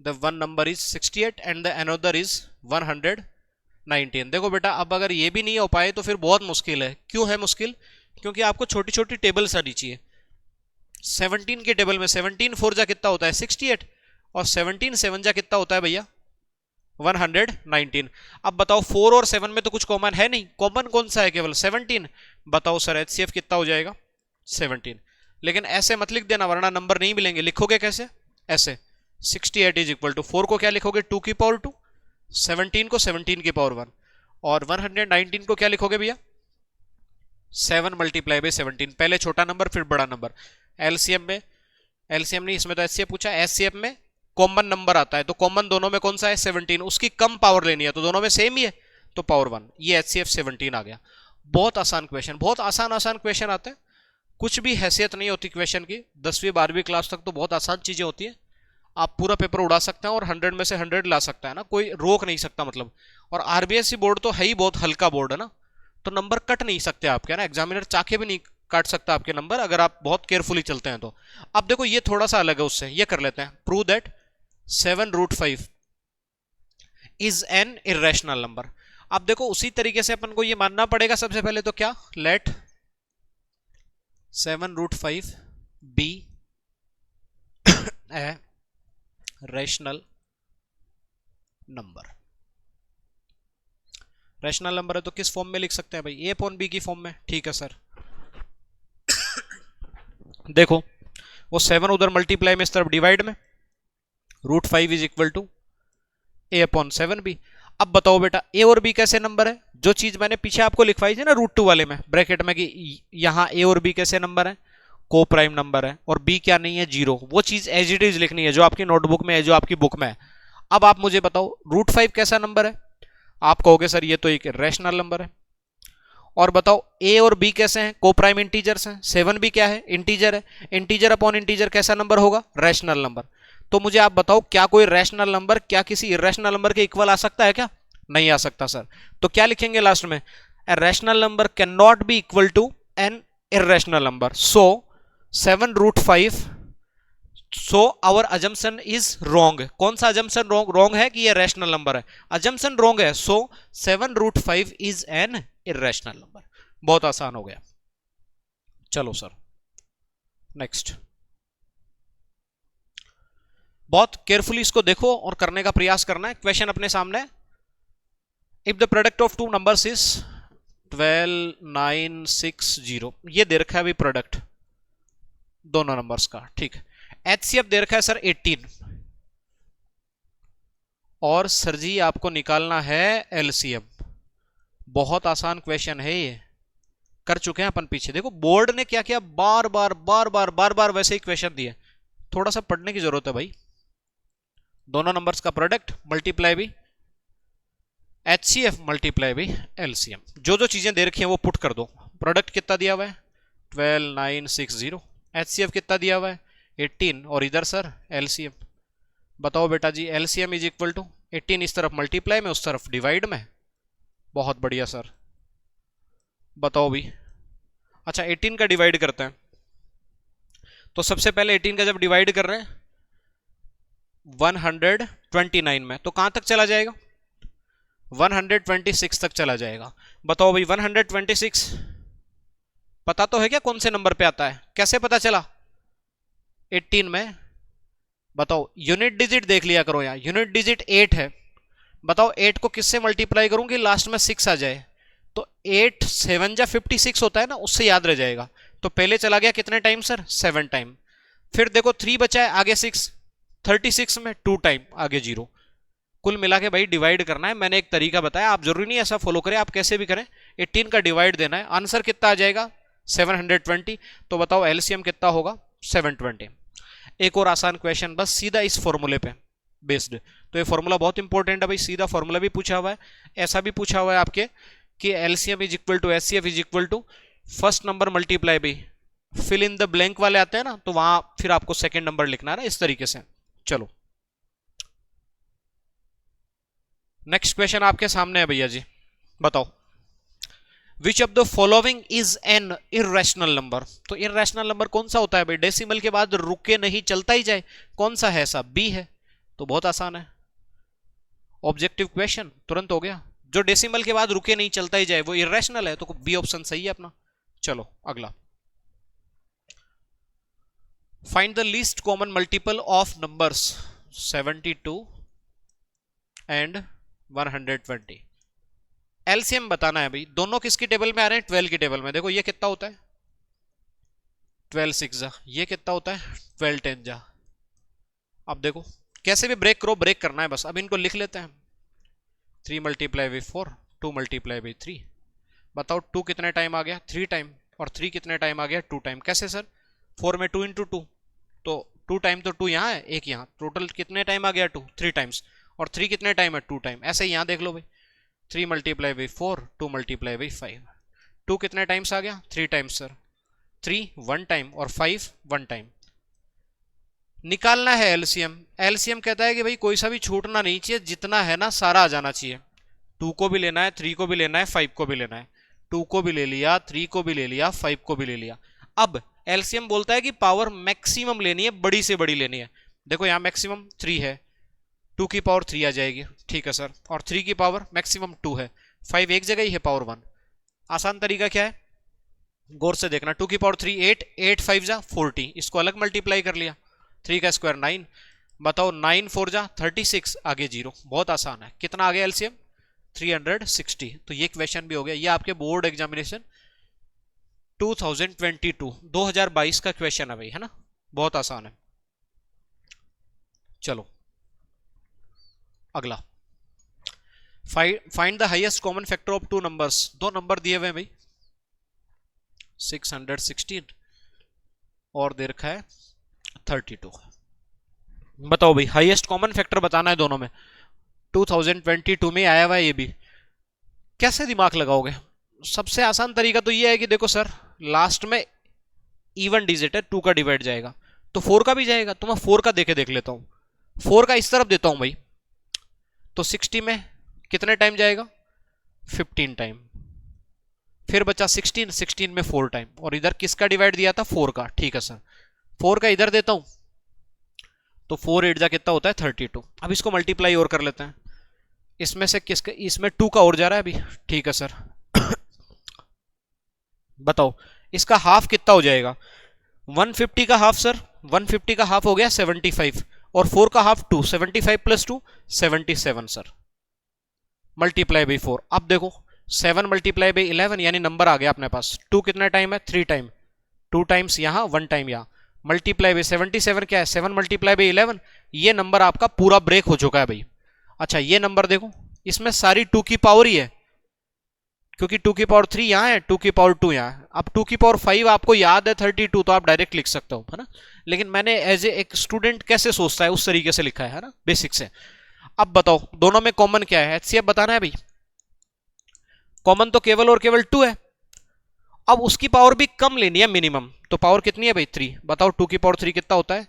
the one number is 68 and the another is 119। देखो बेटा, अब अगर ये भी नहीं हो पाए तो फिर बहुत मुश्किल है। क्यों है मुश्किल? क्योंकि आपको छोटी छोटी टेबल्स आनी चाहिए। 17 के टेबल में 17 4 जा कितना होता है 68, और 17 7 जा कितना होता है भैया 119। अब बताओ 4 और 7 में तो कुछ कॉमन है नहीं, कॉमन कौन सा है? केवल 17। बताओ सर एचसीएफ कितना हो जाएगा 17। लेकिन ऐसे मत लिख देना वरना नंबर नहीं मिलेंगे। लिखोगे कैसे? ऐसे 68 इज इक्वल टू 4 को क्या लिखोगे 2 की पावर 2, 17 को 17 की पावर 1, और 119 को क्या लिखोगे भैया 7 मल्टीप्लाई बाई 17। पहले छोटा नंबर फिर बड़ा नंबर। एलसीएम में, एलसीएम नहीं इसमें तो एचसीएफ पूछा, एचसीएफ में कॉमन नंबर आता है तो कॉमन दोनों में कौन सा है 17, उसकी कम पावर लेनी है तो दोनों में सेम ही है तो पावर 1। ये एचसीएफ 17 आ गया। बहुत आसान क्वेश्चन, बहुत आसान आसान क्वेश्चन आते हैं, कुछ भी हैसियत नहीं होती क्वेश्चन की। 10वीं 12वीं क्लास तक तो बहुत आसान चीजें होती है, आप पूरा पेपर उड़ा सकते हैं और 100 में से 100 ला सकता है ना, कोई रोक नहीं सकता मतलब। और आरबीएसई बोर्ड तो है ही बहुत हल्का बोर्ड है ना, तो नंबर कट नहीं सकते आपके ना, एग्जामिनर चाके भी नहीं काट सकता आपके नंबर अगर आप बहुत केयरफुली चलते हैं तो। अब देखो ये थोड़ा सा अलग है उससे, ये कर लेते हैं। Prove that 7√5 is an irrational number. अब देखो उसी तरीके से अपन को ये मानना पड़ेगा सबसे पहले तो क्या, let 7√5 be a rational number. Rational number है तो किस फॉर्म में लिख सकते हैं भाई, ए अपॉन बी की फॉर्म में। ठीक है सर। देखो वो 7 उधर मल्टीप्लाई में इस तरफ डिवाइड में, √5 is equal to a upon 7b। अब बताओ बेटा ए और बी कैसे नंबर है, जो चीज मैंने पीछे आपको लिखवाई थी ना √2 वाले में ब्रैकेट में कि यहां ए और बी कैसे नंबर है, को प्राइम नंबर है, और बी क्या नहीं है 0, वो चीज एज इट इज लिखनी है जो आपकी नोटबुक में है, जो आपकी बुक में है। अब आप मुझे बताओ √5 कैसा नंबर है, आप कहोगे सर ये तो एक रैशनल नंबर है। और बताओ ए और बी कैसे हैं, को प्राइम इंटीजर्स हैं, 7 भी क्या है इंटीजर है, इंटीजर अपॉन इंटीजर कैसा नंबर होगा रैशनल नंबर। तो मुझे आप बताओ क्या कोई रैशनल नंबर क्या किसी इर्रेशनल नंबर के इक्वल आ सकता है क्या? नहीं आ सकता सर। तो क्या लिखेंगे लास्ट में, a rational number can not be equal to an irrational number. So 7√5, so our assumption is wrong. कौन सा अजम्पशन रॉन्ग है कि ये रैशनल नंबर है, अजम्पशन रॉन्ग है। So 7√5 is an irrational number. बहुत आसान हो गया। चलो सर नेक्स्ट, बहुत केयरफुली इसको देखो और करने का प्रयास करना है। क्वेश्चन अपने सामने, if the product of two numbers is 12 9 6 0, ये दे रखा है अभी प्रोडक्ट दोनों नंबर्स का, ठीक है। एचसीएफ दे रखा है सर 18, और सर जी आपको निकालना है एलसीएम। बहुत आसान क्वेश्चन है ये, कर चुके हैं अपन पीछे। देखो बोर्ड ने क्या किया, बार बार बार बार बार बार वैसे ही क्वेश्चन दिए, थोड़ा सा पढ़ने की जरूरत है भाई। दोनों नंबर्स का प्रोडक्ट मल्टीप्लाई भी एचसीएफ मल्टीप्लाई भी एलसीएम, जो जो चीजें दे रखी हैं वो पुट कर दो। प्रोडक्ट कितना दिया हुआ है 12 9 6 0, एचसीएफ कितना दिया हुआ है 18, और इधर सर एलसीएम। बताओ बेटा जी एलसीएम इज इक्वल टू 18 इस तरफ मल्टीप्लाई में उस तरफ डिवाइड में। बहुत बढ़िया सर, बताओ भी। अच्छा 18 का डिवाइड करते हैं, तो सबसे पहले 18 का जब डिवाइड कर रहे हैं 129 में तो कहां तक चला जाएगा 126 तक चला जाएगा। बताओ भाई 126 पता तो है क्या कौन से नंबर पे आता है, कैसे पता चला 18 में? बताओ यूनिट डिजिट देख लिया करो, यहाँ यूनिट डिजिट 8 है। बताओ 8 को किससे मल्टीप्लाई करूं कि लास्ट में 6 आ जाए, तो 8 7 जा 56 होता है ना, उससे याद रह जाएगा। तो पहले चला गया कितने टाइम सर 7 टाइम, फिर देखो 3 बचा है आगे 6, 36 में 2 टाइम आगे 0। कुल मिला के भाई डिवाइड करना है, मैंने एक तरीका बताया, आप जरूरी नहीं ऐसा फॉलो करें, आप कैसे भी करें। 18 का डिवाइड देना है, आंसर कितना आ जाएगा 720। तो बताओ एलसीएम कितना होगा 720। एक और आसान क्वेश्चन बस सीधा इस फॉर्मूले पे बेस्ड, तो ये फॉर्मूला बहुत इंपॉर्टेंट है भाई, सीधा फॉर्मूला भी पूछा हुआ है, ऐसा भी पूछा हुआ है आपके कि LCM is equal to HCF is equal to first number multiply by fill in the blank वाले आते हैं ना, तो वहां फिर आपको सेकंड नंबर लिखना है ना इस तरीके से। चलो नेक्स्ट क्वेश्चन आपके सामने है भैया जी, बताओ which of the following is an irrational number. तो इर्रेशनल नंबर कौन सा होता है भाई, डेसिमल के बाद रुके नहीं चलता ही जाए, कौन सा है ऐसा, बी है। तो बहुत आसान है, ऑब्जेक्टिव क्वेश्चन तुरंत हो गया। जो डेसिमल के बाद रुके नहीं चलता ही जाए वो इरेशनल है, तो बी ऑप्शन सही है अपना। चलो अगला, find the least common multiple of numbers 72 and 120। LCM बताना है भाई। दोनों किसकी टेबल में आ रहे हैं? 12 की टेबल में। देखो ये कितना होता है 12 6 जा, ये कितना होता है 12 10 जा। अब देखो कैसे भी ब्रेक करो, ब्रेक करना है बस। अब इनको लिख लेते हैं, 3 मल्टीप्लाई बाई 4, 2 मल्टीप्लाई बाई 3। बताओ 2 कितने टाइम आ गया? 3 टाइम। और 3 कितने टाइम आ गया? 2 टाइम। कैसे सर? 4 में 2 इंटू 2, तो 2 टाइम तो 2 यहाँ है, एक यहाँ, टोटल कितने टाइम आ गया? 2, 3 टाइम्स। और 3 कितने टाइम है? 2 टाइम। ऐसे ही यहाँ देख लो भाई, 3 मल्टीप्लाई बाई 4, 2 मल्टीप्लाई बाई 5। 2 कितने टाइम्स आ गया? 3 टाइम्स सर। 3 1 टाइम और 5 1 टाइम। निकालना है एलसीएम। एलसीएम कहता है कि भाई कोई सा भी छूटना नहीं चाहिए, जितना है ना सारा आ जाना चाहिए। 2 को भी लेना है, 3 को भी लेना है, 5 को भी लेना है। 2 को भी ले लिया, 3 को भी ले लिया, 5 को भी ले लिया। अब एलसीएम बोलता है कि पावर मैक्सिमम लेनी है, बड़ी से बड़ी लेनी है। देखो यहाँ मैक्सिमम 3 है, 2 की पावर 3 आ जाएगी, ठीक है सर। और 3 की पावर मैक्सिमम 2 है, 5 एक जगह ही है, पावर 1। आसान तरीका क्या है, गौर से देखना। 2 की पावर 3 8, 8 5 जा 40, इसको अलग मल्टीप्लाई कर लिया, 3 का स्क्वायर 9। बताओ 9 4 जा 36, आगे 0। बहुत आसान है। कितना आ गया एलसीएम? 360। तो ये क्वेश्चन भी हो गया। ये आपके बोर्ड एग्जामिनेशन 2022 का क्वेश्चन है भाई, है ना, बहुत आसान है। चलो अगला, find the highest common factor of two numbers. दो नंबर दिए हुए हैं भाई, 616 और दे रखा है 32। बताओ भाई हाईएस्ट कॉमन फैक्टर बताना है दोनों में। 2022 में आया हुआ है ये भी। कैसे दिमाग लगाओगे? सबसे आसान तरीका तो ये है कि देखो सर, लास्ट में इवन डिजिट है, 2 का डिवाइड जाएगा तो 4 का भी जाएगा। तो मैं 4 का देख लेता हूं, 4 का इस तरफ देता हूं भाई, तो 60 में कितने टाइम जाएगा? 15 टाइम। फिर बचा 16, 16 में 4 टाइम। और इधर किसका डिवाइड दिया था? 4 का, ठीक है सर। 4 का इधर देता हूं, तो 4 8 जा कितना होता है? 32। अब इसको मल्टीप्लाई और कर लेते हैं। इसमें से किसका? इसमें 2 का और जा रहा है अभी, ठीक है सर। बताओ इसका हाफ कितना हो जाएगा? 150 का हाफ सर, 150 का हाफ हो गया 75, और 4 का half 2, 75 plus 2 77 sir, multiply by 4। अब देखो 7 मल्टीप्लाई बाई 11, यानी नंबर आ गया अपने पास। 2 कितना टाइम है? 3 टाइम, 2 टाइम्स यहां, 1 टाइम यहां, मल्टीप्लाई बाई 77 क्या है? 7 मल्टीप्लाई बाई 11। ये नंबर आपका पूरा ब्रेक हो चुका है भाई। अच्छा ये नंबर देखो, इसमें सारी 2 की पावर ही है, क्योंकि 2 की पावर 3 यहां है, 2 की पावर 2 यहां है। अब 2 की पावर 5 आपको याद है 32, तो आप डायरेक्ट लिख सकते हो, है ना। लेकिन मैंने एज ए एक स्टूडेंट कैसे सोचता है उस तरीके से लिखा है ना, बेसिक से। अब बताओ दोनों में कॉमन क्या है? एचसीएफ बताना है भाई। कॉमन तो केवल और केवल 2 है। अब उसकी पावर भी कम लेनी है, मिनिमम। तो पावर कितनी है भाई? 3। बताओ 2 की पावर 3 कितना होता है?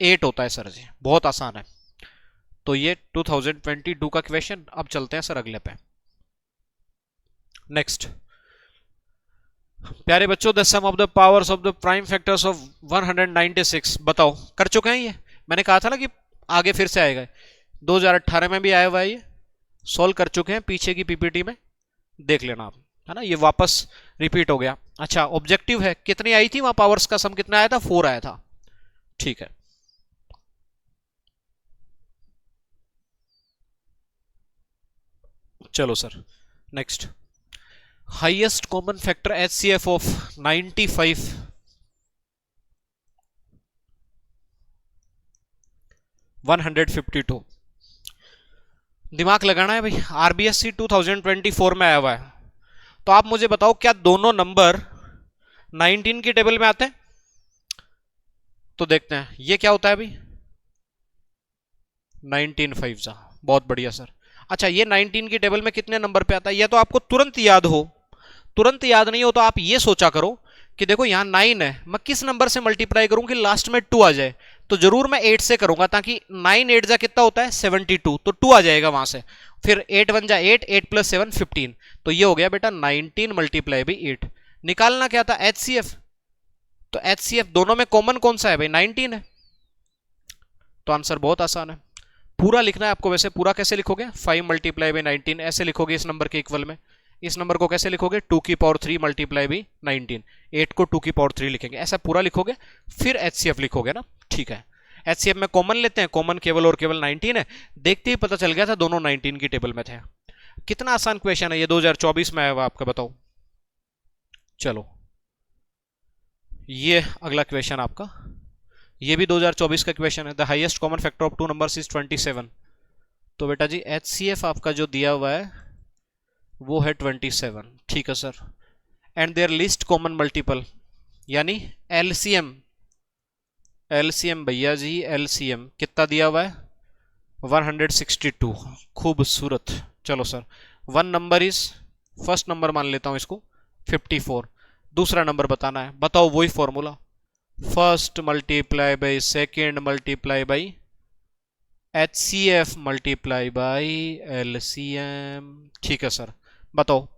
8 होता है सर जी। बहुत आसान है। तो ये 2022 का क्वेश्चन। अब चलते हैं सर अगले पे। नेक्स्ट, प्यारे बच्चों, the sum of the powers of the prime factors of 196। बताओ कर चुके हैं ये? मैंने कहा था ना कि आगे फिर से आएगा। 2018 में भी आया हुआ है, ये सॉल्व कर चुके हैं, पीछे की पीपीटी में देख लेना आप, है ना। ये वापस रिपीट हो गया। अच्छा ऑब्जेक्टिव है, कितनी आई थी वहां पावर्स का सम? कितना आया था? 4 आया था, ठीक है। चलो sir next, highest common factor HCF of 95 152। दिमाग लगाना है भाई। आरबीएससी 2024 में आया हुआ है। तो आप मुझे बताओ क्या दोनों नंबर 19 की टेबल में आते हैं? तो देखते हैं ये क्या होता है भाई, 19 5 जा। बहुत बढ़िया सर। अच्छा ये 19 की टेबल में कितने नंबर पे आता है? ये तो आपको तुरंत याद हो, तुरंत याद नहीं हो तो आप ये सोचा करो कि देखो यहां 9 है, मैं किस नंबर से मल्टीप्लाई करूं कि लास्ट में 2 आ जाए? तो जरूर मैं 8 से करूंगा, ताकि 9 8 जा कितना होता है? 72, तो 2 आ जाएगा वहां से। फिर 8 1 जा 8, 8 प्लस 7 15। तो ये हो गया बेटा 19 मल्टीप्लाई बाई 8। निकालना क्या था? एचसीएफ। तो एचसीएफ दोनों में कॉमन कौन सा है भाई? 19 है। तो आंसर बहुत आसान है। पूरा लिखना है आपको। वैसे पूरा कैसे लिखोगे, 5 मल्टीप्लाई बाई 19 ऐसे लिखोगे इस नंबर के इक्वल में। इस नंबर को कैसे लिखोगे, 2 की पावर 3 मल्टीप्लाई बाई 19, 8 को 2 की पावर 3 लिखेंगे, ऐसा पूरा लिखोगे, फिर एचसीएफ लिखोगे ना। ठीक है, एचसीएफ में कॉमन लेते हैं, कॉमन केवल और केवल 19 है। देखते ही पता चल गया था दोनों 19 की टेबल में थे। कितना आसान क्वेश्चन है ये, 2024 में आया हुआ आपका, बताओ। चलो ये अगला क्वेश्चन आपका, ये भी 2024 का क्वेश्चन है। The highest common factor of two numbers is 27। तो बेटा जी एचसीएफ आपका जो दिया हुआ है वो है 27। ठीक है sir. And their least common multiple यानी एलसीएम, एलसीएम भैया जी एलसीएम कितना दिया हुआ है, 162। खूबसूरत। चलो sir, one number is, first number मान लेता हूं इसको 54, दूसरा नंबर बताना है। बताओ वही formula, first multiply by second multiply by HCF multiply by LCM. ठीक है सर, बताओ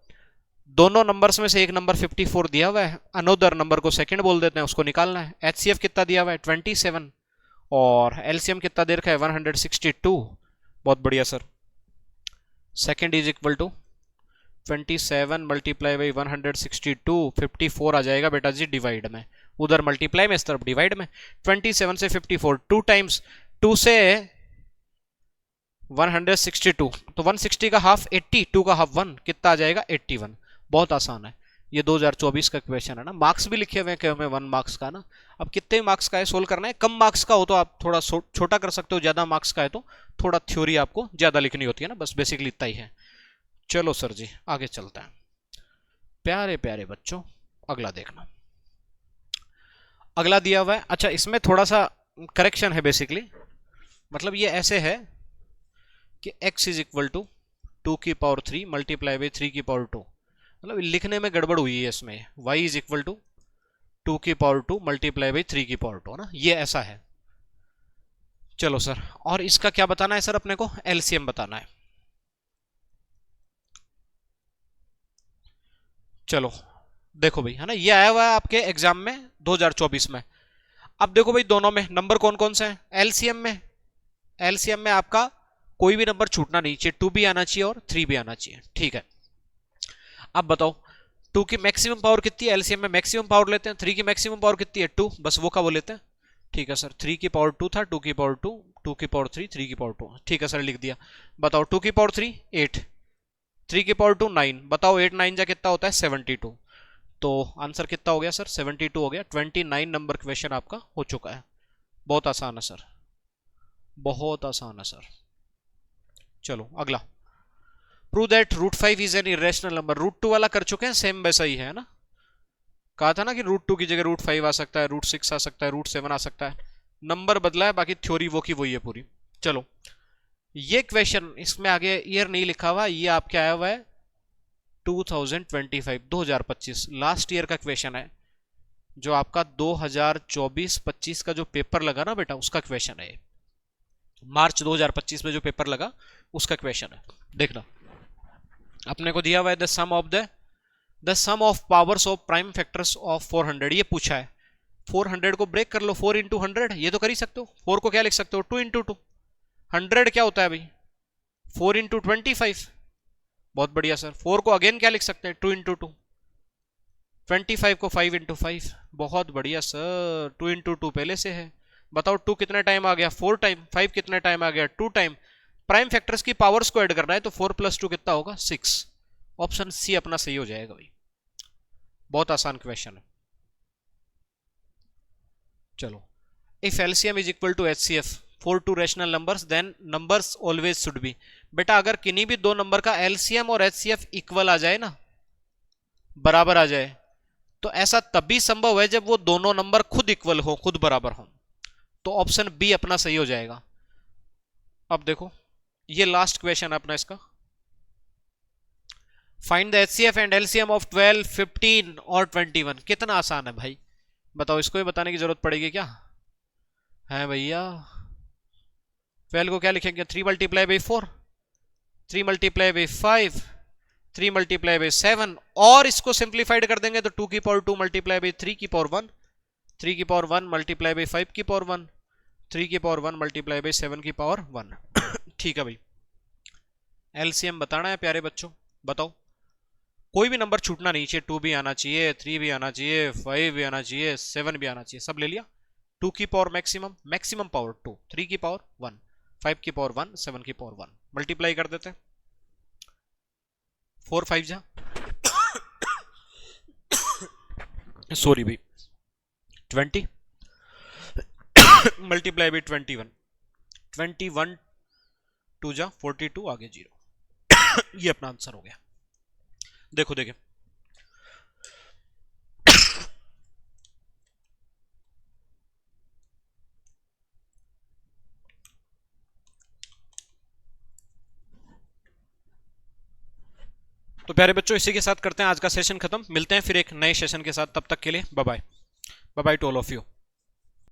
दोनों नंबर्स में से एक नंबर 54 दिया हुआ है, अनोदर नंबर को सेकंड बोल देते हैं, उसको निकालना है। एचसीएफ कितना दिया हुआ है 27 और एलसीएम कितना दे रखा है 162। बहुत बढ़िया sir. Second is equal to 27 multiply by 162, 54 आ जाएगा बेटा जी डिवाइड में, उधर मल्टीप्लाई में इस तरफ डिवाइड में। 27 से 54 टू टाइम्स, 2 से 162 तो 160 का हाफ 80, 2 का हाफ 1, कितना आ जाएगा 81। बहुत आसान है ये, 2024 का क्वेश्चन है ना। मार्क्स भी लिखे हुए हैं में 1 मार्क्स का ना। अब कितने मार्क्स का है सोल्व करना है, कम मार्क्स का हो तो आप थोड़ा छोटा कर सकते हो, ज्यादा मार्क्स का है तो थोड़ा थ्योरी आपको ज्यादा लिखनी होती है ना, बस बेसिकली इतना ही है। चलो सर जी आगे चलते हैं। प्यारे प्यारे बच्चों अगला देखना, अगला दिया हुआ है। अच्छा इसमें थोड़ा सा करेक्शन है बेसिकली, मतलब ये ऐसे है कि x इज इक्वल टू 2 की पावर 3 मल्टीप्लाई बाई 3 की पावर 2, मतलब लिखने में गड़बड़ हुई है इसमें। y इज इक्वल टू 2 की पावर 2 मल्टीप्लाई बाई 3 की पावर 2 ना, ये ऐसा है। चलो सर, और इसका क्या बताना है सर, अपने को एलसीएम बताना है। चलो देखो भाई, है ना, ये आया हुआ है आपके एग्जाम में 2024 में। अब देखो भाई दोनों में नंबर कौन कौन से हैं, एलसीएम में, एलसीएम में आपका कोई भी नंबर छूटना नहीं चाहिए, 2 भी आना चाहिए और 3 भी आना चाहिए। ठीक है, अब बताओ 2 की मैक्सिमम पावर कितनी है, एलसीएम में मैक्सिमम पावर लेते हैं। 3 की मैक्सिमम पावर कितनी है 2, बस वो का वो लेते हैं। ठीक है सर, 3 की पावर 2 था, 2 की पावर 2, 2 की पावर 3, 3 की पावर 2। ठीक है सर लिख दिया। बताओ 2 की पावर 3 8, 3 की पावर 2 9, बताओ 8 9 जा कितना होता है 72। तो आंसर कितना हो गया सर 72 हो गया। 29 नंबर क्वेश्चन आपका हो चुका है। बहुत आसान है सर, बहुत आसान है सर। चलो अगला, prove that root 5 is an irrational number. Root 2 वाला कर चुके हैं, सेम वैसा ही है ना। कहा था ना कि रूट 2 की जगह रूट 5 आ सकता है, रूट 6 आ सकता है, रूट 7 आ सकता है, नंबर बदला है, बाकी थ्योरी वो की वही है पूरी। चलो ये क्वेश्चन, इसमें आगे ईयर नहीं लिखा हुआ, ये आपके आया हुआ है 2025 लास्ट ईयर का क्वेश्चन है, जो आपका 2024-25 का जो पेपर लगा ना बेटा, उसका क्वेश्चन है। मार्च 2025 में जो पेपर लगा उसका क्वेश्चन है। देखना, अपने को दिया हुआ है the sum of powers of prime factors of 400, ये पूछा है। 400 को ब्रेक कर लो, 4 इंटू 100, ये तो कर ही सकते हो। 4 को क्या लिख सकते हो 2 इंटू 2, 100 क्या होता है भाई 4 इंटू 25। बहुत बढ़िया सर। 4 को अगेन क्या लिख सकते हैं 2 इंटू 2, 25 को 5 इंटू 5। बहुत बढ़िया सर, 2 इंटू 2 पहले से है। बताओ 2 कितने टाइम आ गया 4 टाइम, 5 कितने टाइम आ गया 2 टाइम। प्राइम फैक्टर्स की पावर्स को ऐड करना है तो 4 + 2 कितना होगा 6। ऑप्शन सी अपना सही हो जाएगा भाई। बहुत आसान क्वेश्चन है। चलो, if LCM is equal to HCF for 2 rational numbers then numbers always should be. बेटा अगर किन्हीं भी 2 नंबर का एलसीएम और एचसीएफ इक्वल आ जाए ना, बराबर आ जाए, तो ऐसा तभी संभव है जब वो दोनों नंबर खुद इक्वल हो, खुद बराबर हो। तो ऑप्शन बी अपना सही हो जाएगा। अब देखो ये लास्ट क्वेश्चन है अपना इसका, find the HCF and LCM of 12, 15 और 21। कितना आसान है भाई, बताओ, इसको भी बताने की जरूरत पड़ेगी क्या है भैया। 12 को क्या लिखेंगे 3 multiply by 4, 3 multiply by 5, 3 multiply by 7, और इसको सिंप्लीफाइड कर देंगे तो 2 की पावर 2 मल्टीप्लाई बाई 3 की पावर 1, 3 की पावर 1 मल्टीप्लाई बाई 5 की पावर 1, 3 की पावर 1 मल्टीप्लाई बाई 7 की पावर 1। ठीक है भाई, एलसीएम बताना है प्यारे बच्चों, बताओ। कोई भी नंबर छूटना नहीं चाहिए, 2 भी आना चाहिए, 3 भी आना चाहिए, 5 भी आना चाहिए, 7 भी आना चाहिए, सब ले लिया। 2 की पावर मैक्सिमम, मैक्सिमम पावर 2, 3 की पावर 1, 5 की पावर 1, 7 की पावर 1, मल्टीप्लाई कर देते हैं। 4 5 जा, सॉरी भाई, 20 मल्टीप्लाई बाई 21, 21 2 जा 42, आगे 0। ये अपना आंसर हो गया। देखो देखिए, तो प्यारे बच्चों इसी के साथ करते हैं आज का सेशन खत्म, मिलते हैं फिर एक नए सेशन के साथ, तब तक के लिए bye bye, bye bye to all of you.